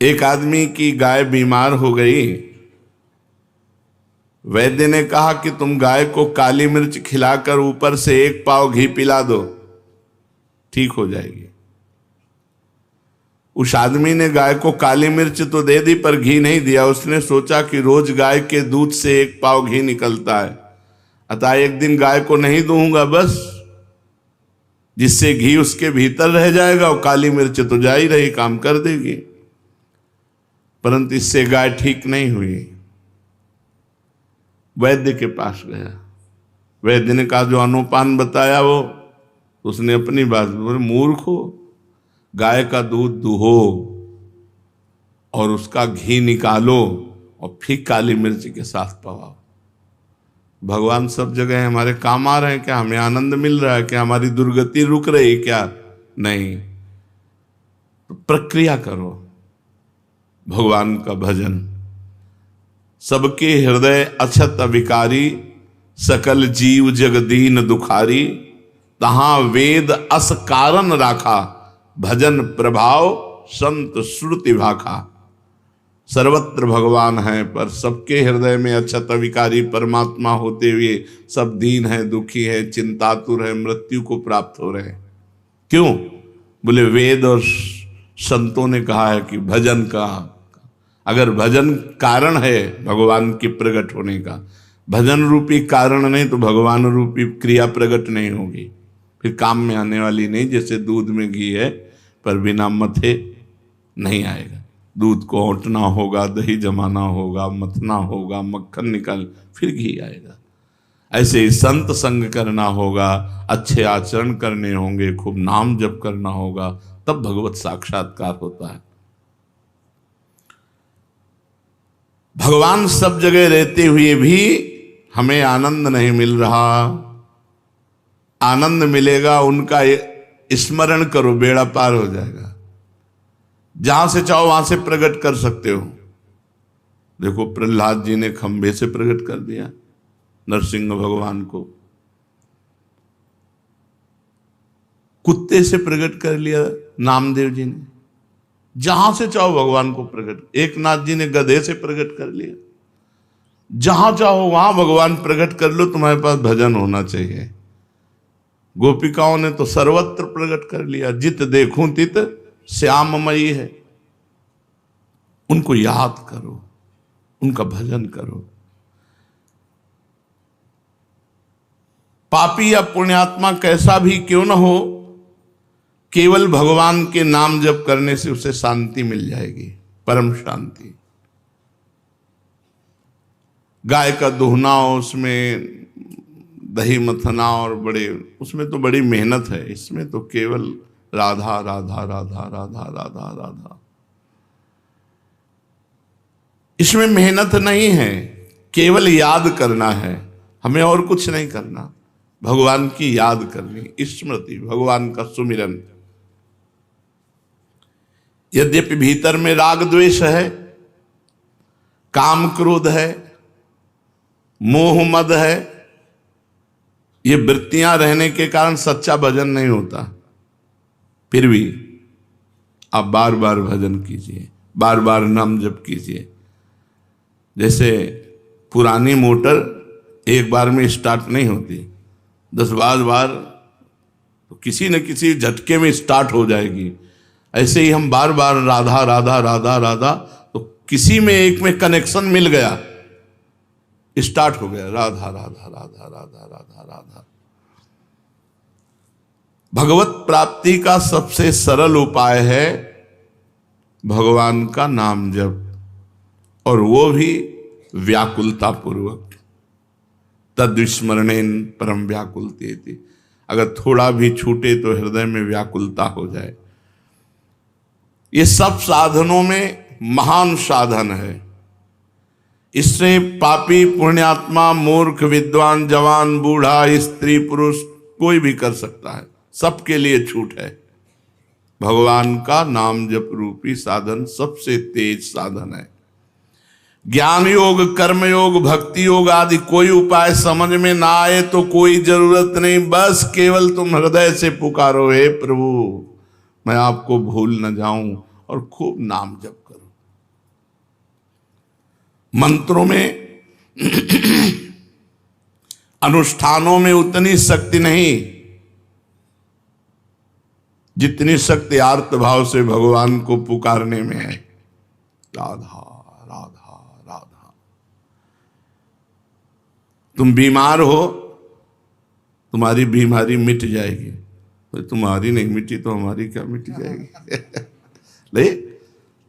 एक आदमी की गाय बीमार हो गई। वैद्य ने कहा कि तुम गाय को काली मिर्च खिलाकर ऊपर से 1 पाव घी पिला दो, ठीक हो जाएगी। उस आदमी ने गाय को काली मिर्च तो दे दी, पर घी नहीं दिया। उसने सोचा कि रोज गाय के दूध से 1 पाव घी निकलता है, अतः एक दिन गाय को नहीं दूंगा बस, जिससे घी उसके भीतर रह जाएगा और काली मिर्च तो जा ही रही, काम कर देगी। परंतु इससे गाय ठीक नहीं हुई। वैद्य के पास गया। वैद्य ने कहा जो अनुपान बताया वो, उसने अपनी बात बोले, मूर्ख हो, गाय का दूध दुहो और उसका घी निकालो और फिर काली मिर्च के साथ पवाओ। भगवान सब जगह है, हमारे काम आ रहे हैं क्या? हमें आनंद मिल रहा है क्या? हमारी दुर्गति रुक रही क्या? नहीं। तो प्रक्रिया करो, भगवान का भजन। सबके हृदय अछत अविकारी, सकल जीव जगदीन दुखारी, तहां वेद अस कारण राखा, भजन प्रभाव संत श्रुति भाखा। सर्वत्र भगवान है, पर सबके हृदय में अछत अविकारी परमात्मा होते हुए सब दीन है, दुखी है, चिंतातुर है, मृत्यु को प्राप्त हो रहे हैं। क्यों? बोले वेद और संतों ने कहा है कि भजन का, अगर भजन कारण है भगवान के प्रकट होने का, भजन रूपी कारण नहीं तो भगवान रूपी क्रिया प्रकट नहीं होगी, फिर काम में आने वाली नहीं। जैसे दूध में घी है, पर बिना मथे नहीं आएगा। दूध को औंटना होगा, दही जमाना होगा, मथना होगा, मक्खन निकाल, फिर घी आएगा। ऐसे ही संत संग करना होगा, अच्छे आचरण करने होंगे, खूब नाम जप करना होगा, तब भगवत साक्षात्कार होता है। भगवान सब जगह रहते हुए भी हमें आनंद नहीं मिल रहा। आनंद मिलेगा, उनका स्मरण करो, बेड़ा पार हो जाएगा। जहां से चाहो वहां से प्रकट कर सकते हो। देखो प्रहलाद जी ने खंभे से प्रकट कर दिया नरसिंह भगवान को। कुत्ते से प्रकट कर लिया नामदेव जी ने, जहां से चाहो भगवान को प्रकट। एक नाथ जी ने गधे से प्रकट कर लिया। जहां चाहो वहां भगवान प्रकट कर लो, तुम्हारे पास भजन होना चाहिए। गोपिकाओं ने तो सर्वत्र प्रकट कर लिया, जित देखूं तित श्याममयी है। उनको याद करो, उनका भजन करो। पापी या पुण्यात्मा कैसा भी क्यों न हो, केवल भगवान के नाम जप करने से उसे शांति मिल जाएगी, परम शांति। गाय का दुहना, उसमें दही मथना और बड़े, उसमें तो बड़ी मेहनत है। इसमें तो केवल राधा राधा राधा राधा राधा राधा, इसमें मेहनत नहीं है, केवल याद करना है। हमें और कुछ नहीं करना, भगवान की याद करनी, स्मृति, भगवान का सुमिरन। यद्यपि भीतर में राग द्वेष है, काम क्रोध है, मोह मद है, ये वृत्तियां रहने के कारण सच्चा भजन नहीं होता। फिर भी आप बार बार भजन कीजिए, बार बार नाम जप कीजिए। जैसे पुरानी मोटर एक बार में स्टार्ट नहीं होती, 10-12 बार तो किसी न किसी झटके में स्टार्ट हो जाएगी। ऐसे ही हम बार बार राधा राधा राधा राधा, तो किसी में एक में कनेक्शन मिल गया, स्टार्ट हो गया राधा राधा राधा राधा राधा राधा। भगवत प्राप्ति का सबसे सरल उपाय है भगवान का नाम जप, और वो भी व्याकुलता पूर्वक। तद्विस्मरणेन परम व्याकुलते। अगर थोड़ा भी छूटे तो हृदय में व्याकुलता हो जाए। ये सब साधनों में महान साधन है। इससे पापी पुण्यात्मा मूर्ख विद्वान जवान बूढ़ा स्त्री पुरुष कोई भी कर सकता है, सबके लिए छूट है। भगवान का नाम जप रूपी साधन सबसे तेज साधन है। ज्ञान योग, कर्म योग, भक्ति योग आदि कोई उपाय समझ में ना आए तो कोई जरूरत नहीं, बस केवल तुम हृदय से पुकारो, हे प्रभु मैं आपको भूल न जाऊं, और खूब नाम जप करो। मंत्रों में अनुष्ठानों में उतनी शक्ति नहीं जितनी शक्ति आर्त भाव से भगवान को पुकारने में है। राधा राधा राधा। तुम बीमार हो, तुम्हारी बीमारी मिट जाएगी। तो तुम्हारी नहीं मिटी तो हमारी क्या मिट जाएगी? ले,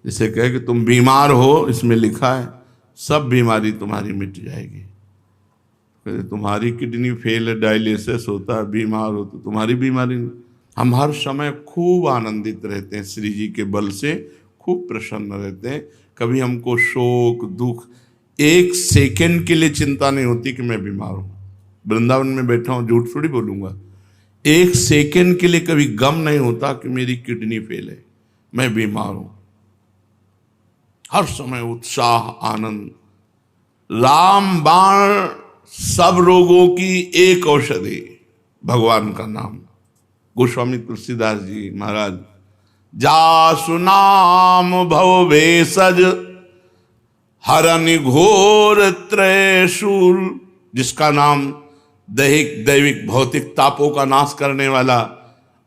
जिसे कहे कि तुम बीमार हो, इसमें लिखा है सब बीमारी तुम्हारी मिट जाएगी। तुम्हारी किडनी फेल है, डायलिसिस होता है, बीमार हो तो तुम्हारी बीमारी नहीं। हम हर समय खूब आनंदित रहते हैं, श्री जी के बल से खूब प्रसन्न रहते हैं। कभी हमको शोक दुख, एक सेकंड के लिए चिंता नहीं होती कि मैं बीमार हूं। वृंदावन में बैठा हूं, झूठ थोड़ी बोलूंगा, एक सेकंड के लिए कभी गम नहीं होता कि मेरी किडनी फेल है, मैं बीमार हूं। हर समय उत्साह आनंद। रामबाण सब रोगों की एक औषधि, भगवान का नाम। गोस्वामी तुलसीदास जी महाराज, जासु नाम भव भेषज हरन घोर त्रयशूल, जिसका नाम दैहिक दैविक भौतिक तापों का नाश करने वाला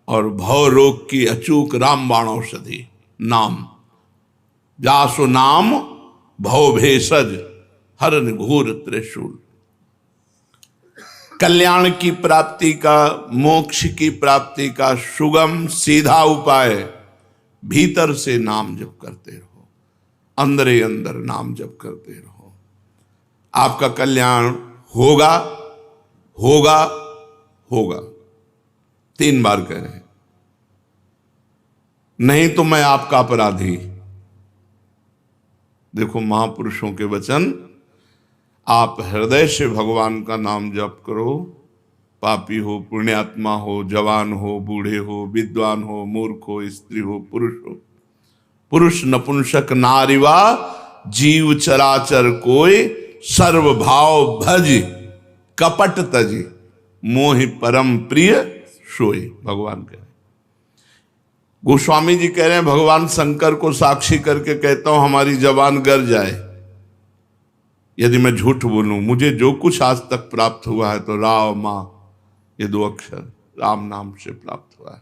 और भव रोग की अचूक रामबाण औषधि नाम। जासु नाम भव भेषज हरन घोर त्रिशूल। कल्याण की प्राप्ति का, मोक्ष की प्राप्ति का सुगम सीधा उपाय, भीतर से नाम जप करते रहो, अंदर ही अंदर नाम जप करते रहो। आपका कल्याण होगा होगा होगा। 3 बार कह रहे हैं, नहीं तो मैं आपका अपराधी। देखो महापुरुषों के वचन, आप हृदय से भगवान का नाम जप करो। पापी हो, पुण्यात्मा हो, जवान हो, बूढ़े हो, विद्वान हो, मूर्ख हो, स्त्री हो, पुरुष हो, पुरुष नपुंसक नारीवा जीव चराचर कोई, सर्व भाव भज कपट तज मोहि परम प्रिय सोई। भगवान कहे गोस्वामी जी कह रहे हैं भगवान शंकर को साक्षी करके कहता हूं हमारी जबान गर जाए, यदि मैं झूठ बोलूं, मुझे जो कुछ आज तक प्राप्त हुआ है तो राम मां, ये 2 अक्षर राम नाम से प्राप्त हुआ है।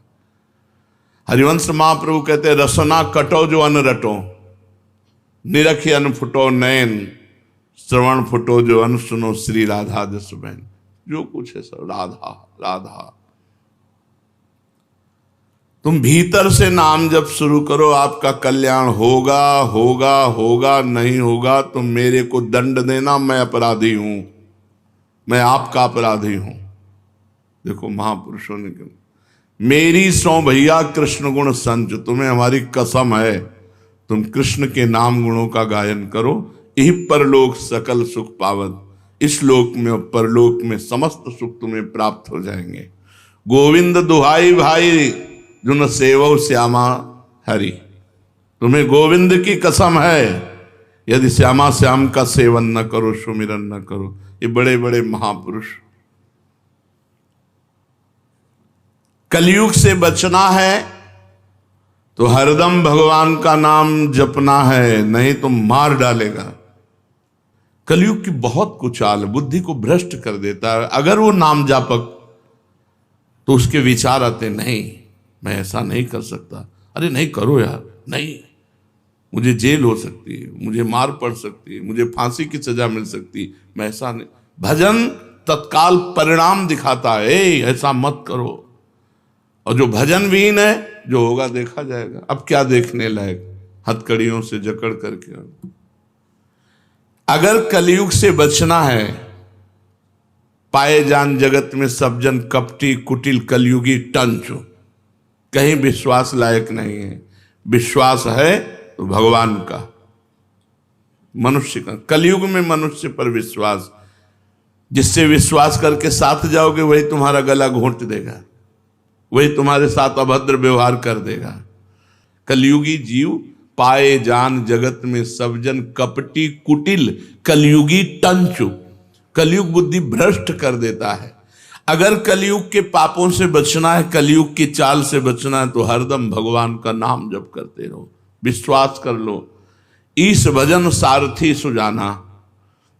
हरिवंश महाप्रभु कहते हैं रसना कटो जो अन रटो, निरखी अन फुटो नयन, श्रवण फुटो जो अन सुनो, श्री राधा जस बहन। जो कुछ है सब राधा राधा। तुम भीतर से नाम जब शुरू करो, आपका कल्याण होगा होगा होगा। नहीं होगा तो मेरे को दंड देना, मैं अपराधी हूं, मैं आपका अपराधी हूं। देखो महापुरुषों ने कहा मेरी सौ भैया कृष्ण गुण संच, तुम्हें हमारी कसम है तुम कृष्ण के नाम गुणों का गायन करो, यही परलोक सकल सुख पावत। इस लोक में और परलोक में समस्त सुख तुम्हें प्राप्त हो जाएंगे। गोविंद दुहाई भाई जुन सेवो श्यामा हरि, तुम्हें गोविंद की कसम है यदि श्यामा श्याम का सेवन न करो, सुमिरन न करो। ये बड़े बड़े महापुरुष। कलयुग से बचना है तो हरदम भगवान का नाम जपना है, नहीं तो मार डालेगा। कलयुग की बहुत कुचाल बुद्धि को भ्रष्ट कर देता है। अगर वो नाम जापक तो उसके विचार आते, नहीं मैं ऐसा नहीं कर सकता, अरे नहीं करो यार, नहीं मुझे जेल हो सकती है, मुझे मार पड़ सकती है, मुझे फांसी की सजा मिल सकती है, मैं ऐसा नहीं। भजन तत्काल परिणाम दिखाता है, ऐसा मत करो। और जो भजन विहीन है, जो होगा देखा जाएगा। अब क्या देखने लायक, हथकड़ियों से जकड़ करके। अगर कलयुग से बचना है, पाए जान जगत में सब जन कपटी कुटिल कलयुगी टंच, कहीं विश्वास लायक नहीं है। विश्वास है तो भगवान का, मनुष्य का। कलयुग में मनुष्य पर विश्वास, जिससे विश्वास करके साथ जाओगे वही तुम्हारा गला घोंट देगा, वही तुम्हारे साथ अभद्र व्यवहार कर देगा। कलयुगी जीव पाए जान जगत में सब जन कपटी कुटिल कलयुगी टंचु, कलयुग बुद्धि भ्रष्ट कर देता है। अगर कलयुग के पापों से बचना है, कलयुग की चाल से बचना है, तो हरदम भगवान का नाम जप करते रहो, विश्वास कर लो। ईश भजन सारथी सुजाना,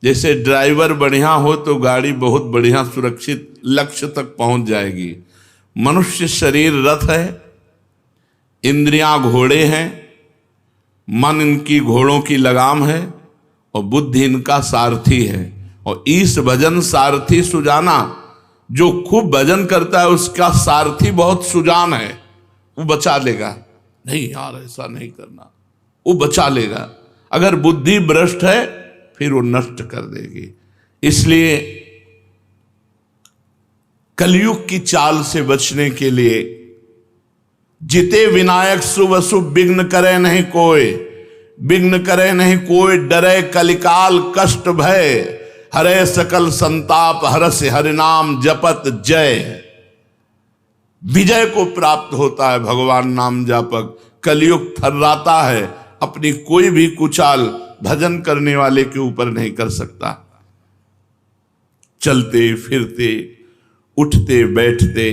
जैसे ड्राइवर बढ़िया हो तो गाड़ी बहुत बढ़िया सुरक्षित लक्ष्य तक पहुंच जाएगी। मनुष्य शरीर रथ है, इंद्रियां घोड़े हैं, मन इनकी घोड़ों की लगाम है और बुद्धि इनका सारथी है। और ईश भजन सारथी सुजाना, जो खूब भजन करता है उसका सारथी बहुत सुजान है, वो बचा लेगा। नहीं यार ऐसा नहीं करना, वो बचा लेगा। अगर बुद्धि भ्रष्ट है फिर वो नष्ट कर देगी। इसलिए कलयुग की चाल से बचने के लिए जिते विनायक शुभ अशुभ विघ्न करे नहीं कोई, विघ्न करे नहीं कोई, डरे कलिकाल कष्ट भय, हरे सकल संताप हरस हरिनाम जपत जय। विजय को प्राप्त होता है भगवान नाम जापक। कलयुग थर्राता है, अपनी कोई भी कुचाल भजन करने वाले के ऊपर नहीं कर सकता। चलते फिरते, उठते बैठते,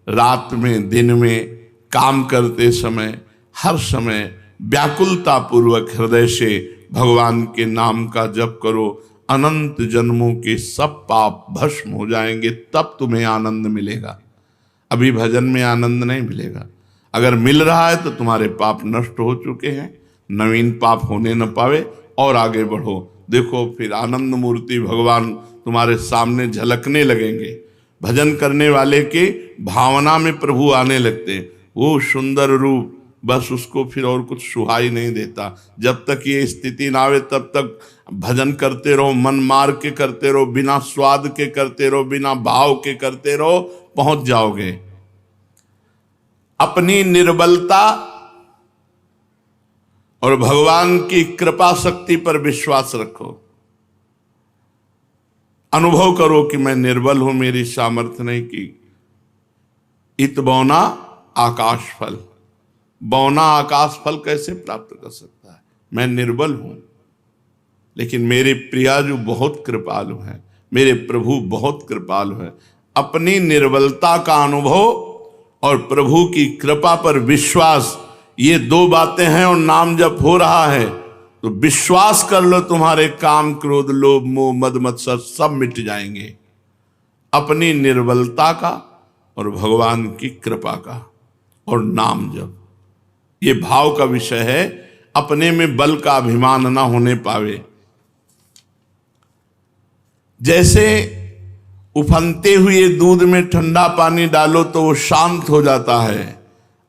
रात में दिन में, काम करते समय, हर समय व्याकुलता पूर्वक हृदय से भगवान के नाम का जप करो। अनंत जन्मों के सब पाप भस्म हो जाएंगे, तब तुम्हें आनंद मिलेगा। अभी भजन में आनंद नहीं मिलेगा। अगर मिल रहा है तो तुम्हारे पाप नष्ट हो चुके हैं, नवीन पाप होने न पावे और आगे बढ़ो। देखो फिर आनंद मूर्ति भगवान तुम्हारे सामने झलकने लगेंगे। भजन करने वाले के भावना में प्रभु आने लगते हैं। वो सुंदर रूप, बस उसको फिर और कुछ सुहाई नहीं देता। जब तक ये स्थिति ना आवे तब तक भजन करते रहो, मन मार के करते रहो, बिना स्वाद के करते रहो, बिना भाव के करते रहो, पहुंच जाओगे। अपनी निर्बलता और भगवान की कृपा शक्ति पर विश्वास रखो। अनुभव करो कि मैं निर्बल हूं, मेरी सामर्थ्य नहीं की। इत बौना आकाश फल, बौना आकाश फल कैसे प्राप्त कर सकता है? मैं निर्बल हूं, लेकिन मेरे प्रिया जो बहुत कृपालु हैं, मेरे प्रभु बहुत कृपालु हैं। अपनी निर्बलता का अनुभव और प्रभु की कृपा पर विश्वास, ये दो बातें हैं और नाम जप हो रहा है तो विश्वास कर लो, तुम्हारे काम, क्रोध, लोभ, मोह, मद, मत्सर सब मिट जाएंगे। अपनी निर्बलता का और भगवान की कृपा का और नाम जप, ये भाव का विषय है। अपने में बल का अभिमान ना होने पावे। जैसे उफनते हुए दूध में ठंडा पानी डालो तो वो शांत हो जाता है,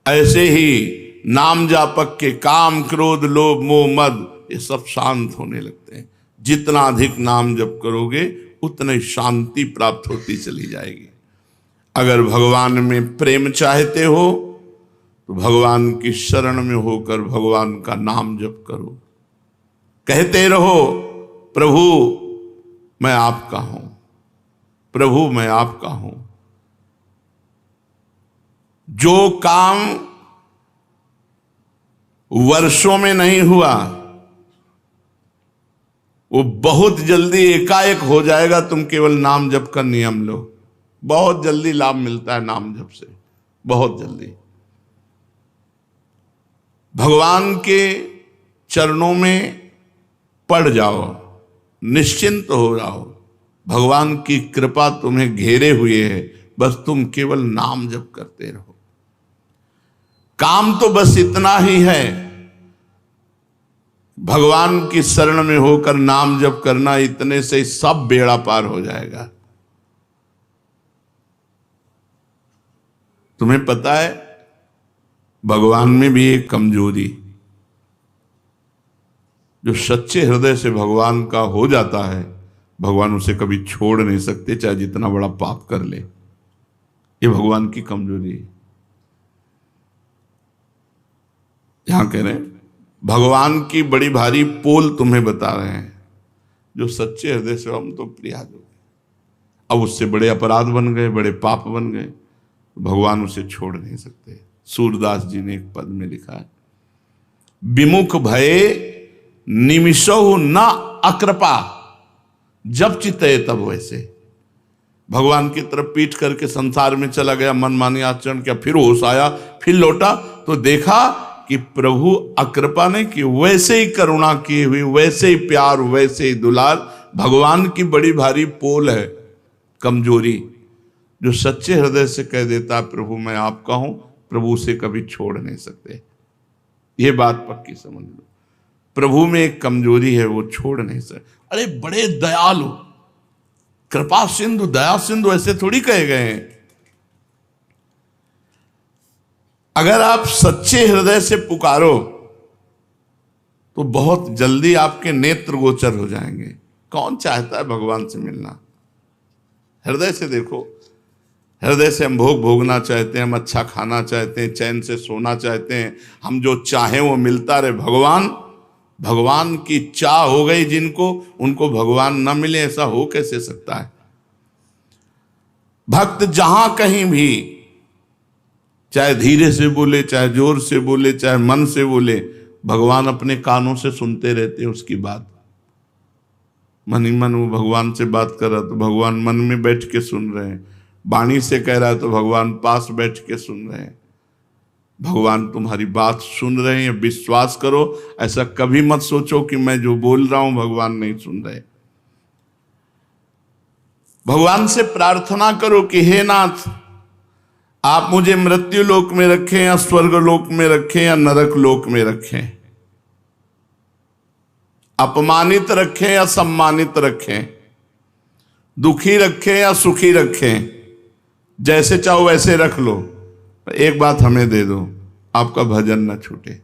ऐसे ही नाम जापक के काम, क्रोध, लोभ, मोह, मद ये सब शांत होने लगते हैं। जितना अधिक नाम जप करोगे उतनी शांति प्राप्त होती चली जाएगी। अगर भगवान में प्रेम चाहते हो तो भगवान की शरण में होकर भगवान का नाम जप करो। कहते रहो, प्रभु मैं आपका हूं, प्रभु मैं आपका हूं। जो काम वर्षों में नहीं हुआ वो बहुत जल्दी एकाएक हो जाएगा। तुम केवल नाम जप का नियम लो, बहुत जल्दी लाभ मिलता है नाम जप से, बहुत जल्दी। भगवान के चरणों में पड़ जाओ, निश्चिंत हो जाओ। भगवान की कृपा तुम्हें घेरे हुए है, बस तुम केवल नाम जप करते रहो। काम तो बस इतना ही है, भगवान की शरण में होकर नाम जप करना, इतने से सब बेड़ा पार हो जाएगा। तुम्हें पता है भगवान में भी एक कमजोरी, जो सच्चे हृदय से भगवान का हो जाता है, भगवान उसे कभी छोड़ नहीं सकते, चाहे जितना बड़ा पाप कर ले। ये भगवान की कमजोरी है। यहां कह रहे हैं भगवान की बड़ी भारी पोल तुम्हें बता रहे हैं। जो सच्चे हृदय से हम तो प्रिया जो, अब उससे बड़े अपराध बन गए, बड़े पाप बन गए, भगवान उसे छोड़ नहीं सकते। सूरदास जी ने एक पद में लिखा है, विमुख भये निमिषो न अकृपा, जब चित्ते तब वैसे। भगवान की तरफ पीठ करके संसार में चला गया, मनमानी आचरण किया, फिर होश आया, फिर लौटा तो देखा कि प्रभु अकृपा नहीं की, वैसे ही करुणा की हुई, वैसे ही प्यार, वैसे ही दुलार। भगवान की बड़ी भारी पोल है कमजोरी। जो सच्चे हृदय से कह देता है प्रभु मैं आपका हूं, प्रभु उसे कभी छोड़ नहीं सकते। ये बात पक्की समझ लो। प्रभु में एक कमजोरी है, वो छोड़ नहीं सकते। अरे बड़े दयालु, कृपा सिंधु, दया सिंधु, ऐसे थोड़ी कहे गए हैं। अगर आप सच्चे हृदय से पुकारो तो बहुत जल्दी आपके नेत्र गोचर हो जाएंगे। कौन चाहता है भगवान से मिलना? हृदय से देखो, हृदय से हम भोग भोगना चाहते हैं, हम अच्छा खाना चाहते हैं, चैन से सोना चाहते हैं, हम जो चाहें वो मिलता रहे। भगवान की चाह हो गई जिनको, उनको भगवान न मिले, ऐसा हो कैसे सकता है? भक्त जहां कहीं भी, चाहे धीरे से बोले, चाहे जोर से बोले, चाहे मन से बोले, भगवान अपने कानों से सुनते रहते हैं उसकी बात। मन ही मन वो भगवान से बात कर रहा तो भगवान मन में बैठ के सुन रहे हैं, वाणी से कह रहा है तो भगवान पास बैठ के सुन रहे हैं। भगवान तुम्हारी बात सुन रहे हैं, विश्वास करो। ऐसा कभी मत सोचो कि मैं जो बोल रहा हूं भगवान नहीं सुन रहे। भगवान से प्रार्थना करो कि हे नाथ, आप मुझे मृत्यु लोक में रखें या स्वर्ग लोक में रखें या नरक लोक में रखें, अपमानित रखें या सम्मानित रखें, दुखी रखें या सुखी रखें, जैसे चाहो वैसे रख लो। एक बात हमें दे दो, आपका भजन न छूटे।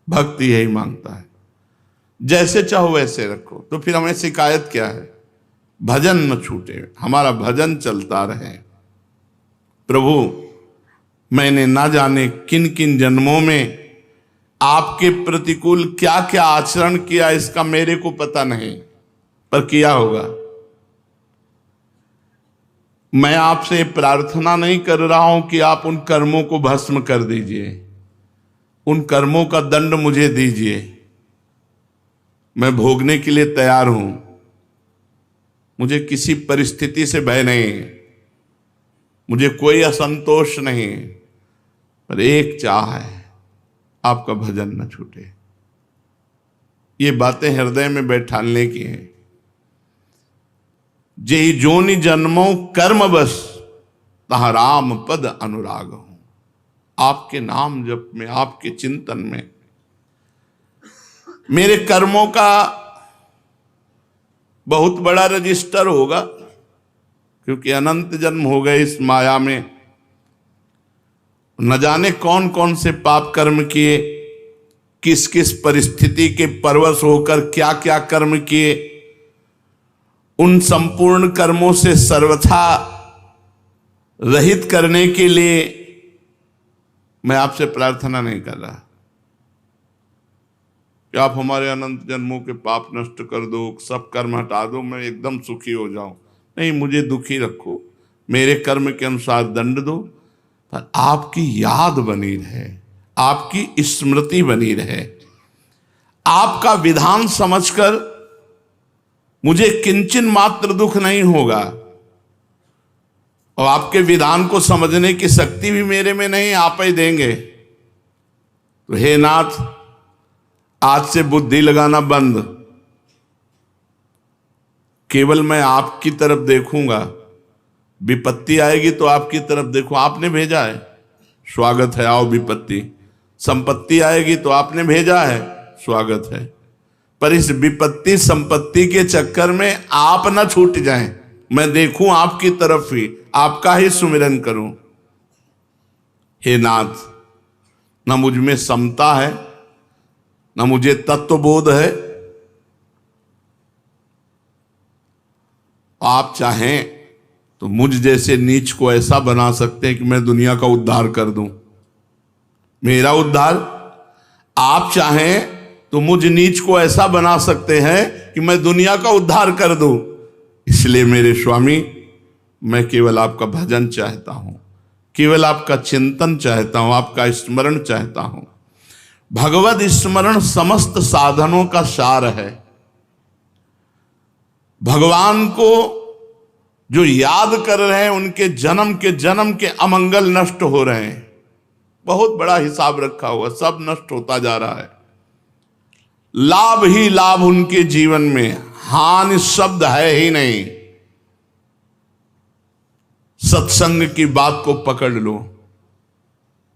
भक्ति यही मांगता है, जैसे चाहो वैसे रखो। तो फिर हमें शिकायत क्या है? भजन न छूटे, हमारा भजन चलता रहे। प्रभु मैंने ना जाने किन किन जन्मों में आपके प्रतिकूल क्या क्या आचरण किया, इसका मेरे को पता नहीं, पर किया होगा। मैं आपसे प्रार्थना नहीं कर रहा हूं कि आप उन कर्मों को भस्म कर दीजिए, उन कर्मों का दंड मुझे दीजिए, मैं भोगने के लिए तैयार हूं। मुझे किसी परिस्थिति से भय नहीं। मुझे कोई असंतोष नहीं, पर एक चाह है, आपका भजन न छूटे। ये बातें हृदय में बैठालने की हैं। जेहि जोनि जन्मों कर्म बस, तहाँ राम पद अनुराग हूं। आपके नाम जप में, आपके चिंतन में मेरे कर्मों का बहुत बड़ा रजिस्टर होगा, क्योंकि अनंत जन्म हो गए इस माया में। न जाने कौन कौन से पाप कर्म किए, किस किस परिस्थिति के परवश होकर क्या क्या कर्म किए। उन संपूर्ण कर्मों से सर्वथा रहित करने के लिए मैं आपसे प्रार्थना नहीं कर रहा कि आप हमारे अनंत जन्मों के पाप नष्ट कर दो, सब कर्म हटा दो, मैं एकदम सुखी हो जाऊं। नहीं, मुझे दुखी रखो, मेरे कर्म के अनुसार दंड दो, पर आपकी याद बनी रहे, आपकी स्मृति बनी रहे। आपका विधान समझकर मुझे किंचन मात्र दुख नहीं होगा, और आपके विधान को समझने की शक्ति भी मेरे में नहीं, आप ही देंगे। तो हे नाथ, आज से बुद्धि लगाना बंद, केवल मैं आपकी तरफ देखूंगा। विपत्ति आएगी तो आपकी तरफ देखो, आपने भेजा है, स्वागत है, आओ विपत्ति। संपत्ति आएगी तो आपने भेजा है, स्वागत है। पर इस विपत्ति संपत्ति के चक्कर में आप ना छूट जाएं, मैं देखूं आपकी तरफ ही, आपका ही सुमिरन करूं। हे नाथ, न मुझ में समता है, न मुझे तत्वबोध है। आप चाहें तो मुझ जैसे नीच को ऐसा बना सकते हैं कि मैं दुनिया का उद्धार कर दूं, मेरा उद्धार। आप चाहें तो मुझ नीच को ऐसा बना सकते हैं कि मैं दुनिया का उद्धार कर दूं। इसलिए मेरे स्वामी, मैं केवल आपका भजन चाहता हूं, केवल आपका चिंतन चाहता हूं, आपका स्मरण चाहता हूं। भगवद स्मरण समस्त साधनों का सार है। भगवान को जो याद कर रहे हैं, उनके जन्म के अमंगल नष्ट हो रहे हैं। बहुत बड़ा हिसाब रखा हुआ, सब नष्ट होता जा रहा है। लाभ ही लाभ उनके जीवन में, हानि शब्द है ही नहीं। सत्संग की बात को पकड़ लो।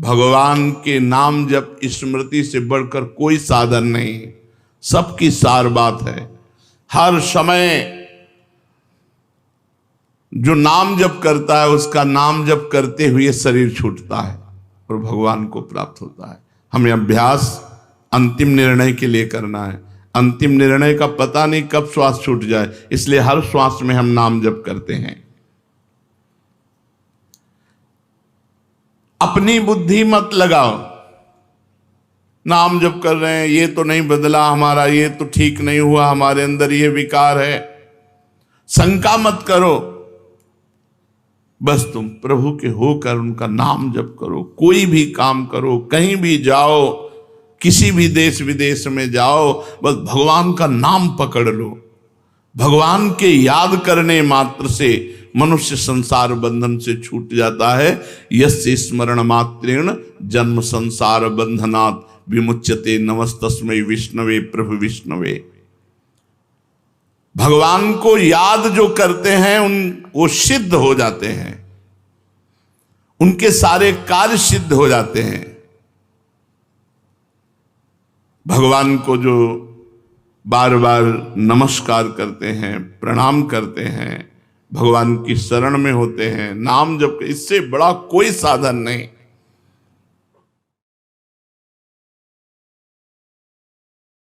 भगवान के नाम जप स्मृति से बढ़कर कोई साधन नहीं, सबकी सार बात है। हर समय जो नाम जप करता है, उसका नाम जप करते हुए शरीर छूटता है और भगवान को प्राप्त होता है। हमें अभ्यास अंतिम निर्णय के लिए करना है। अंतिम निर्णय का पता नहीं कब श्वास छूट जाए, इसलिए हर श्वास में हम नाम जप करते हैं। अपनी बुद्धि मत लगाओ। नाम जप कर रहे हैं, ये तो नहीं बदला हमारा, ये तो ठीक नहीं हुआ, हमारे अंदर ये विकार है, शंका मत करो। बस तुम प्रभु के होकर उनका नाम जप करो। कोई भी काम करो, कहीं भी जाओ, किसी भी देश विदेश में जाओ, बस भगवान का नाम पकड़ लो। भगवान के याद करने मात्र से मनुष्य संसार बंधन से छूट जाता है। यस्य स्मरण मात्रेण जन्म संसार बंधनात् विमुच्यते नमस्तस्मै विष्णवे प्रभु विष्णवे। भगवान को याद जो करते हैं वो सिद्ध हो जाते हैं, उनके सारे कार्य सिद्ध हो जाते हैं। भगवान को जो बार बार नमस्कार करते हैं, प्रणाम करते हैं, भगवान की शरण में होते हैं, नाम जप, इससे बड़ा कोई साधन नहीं।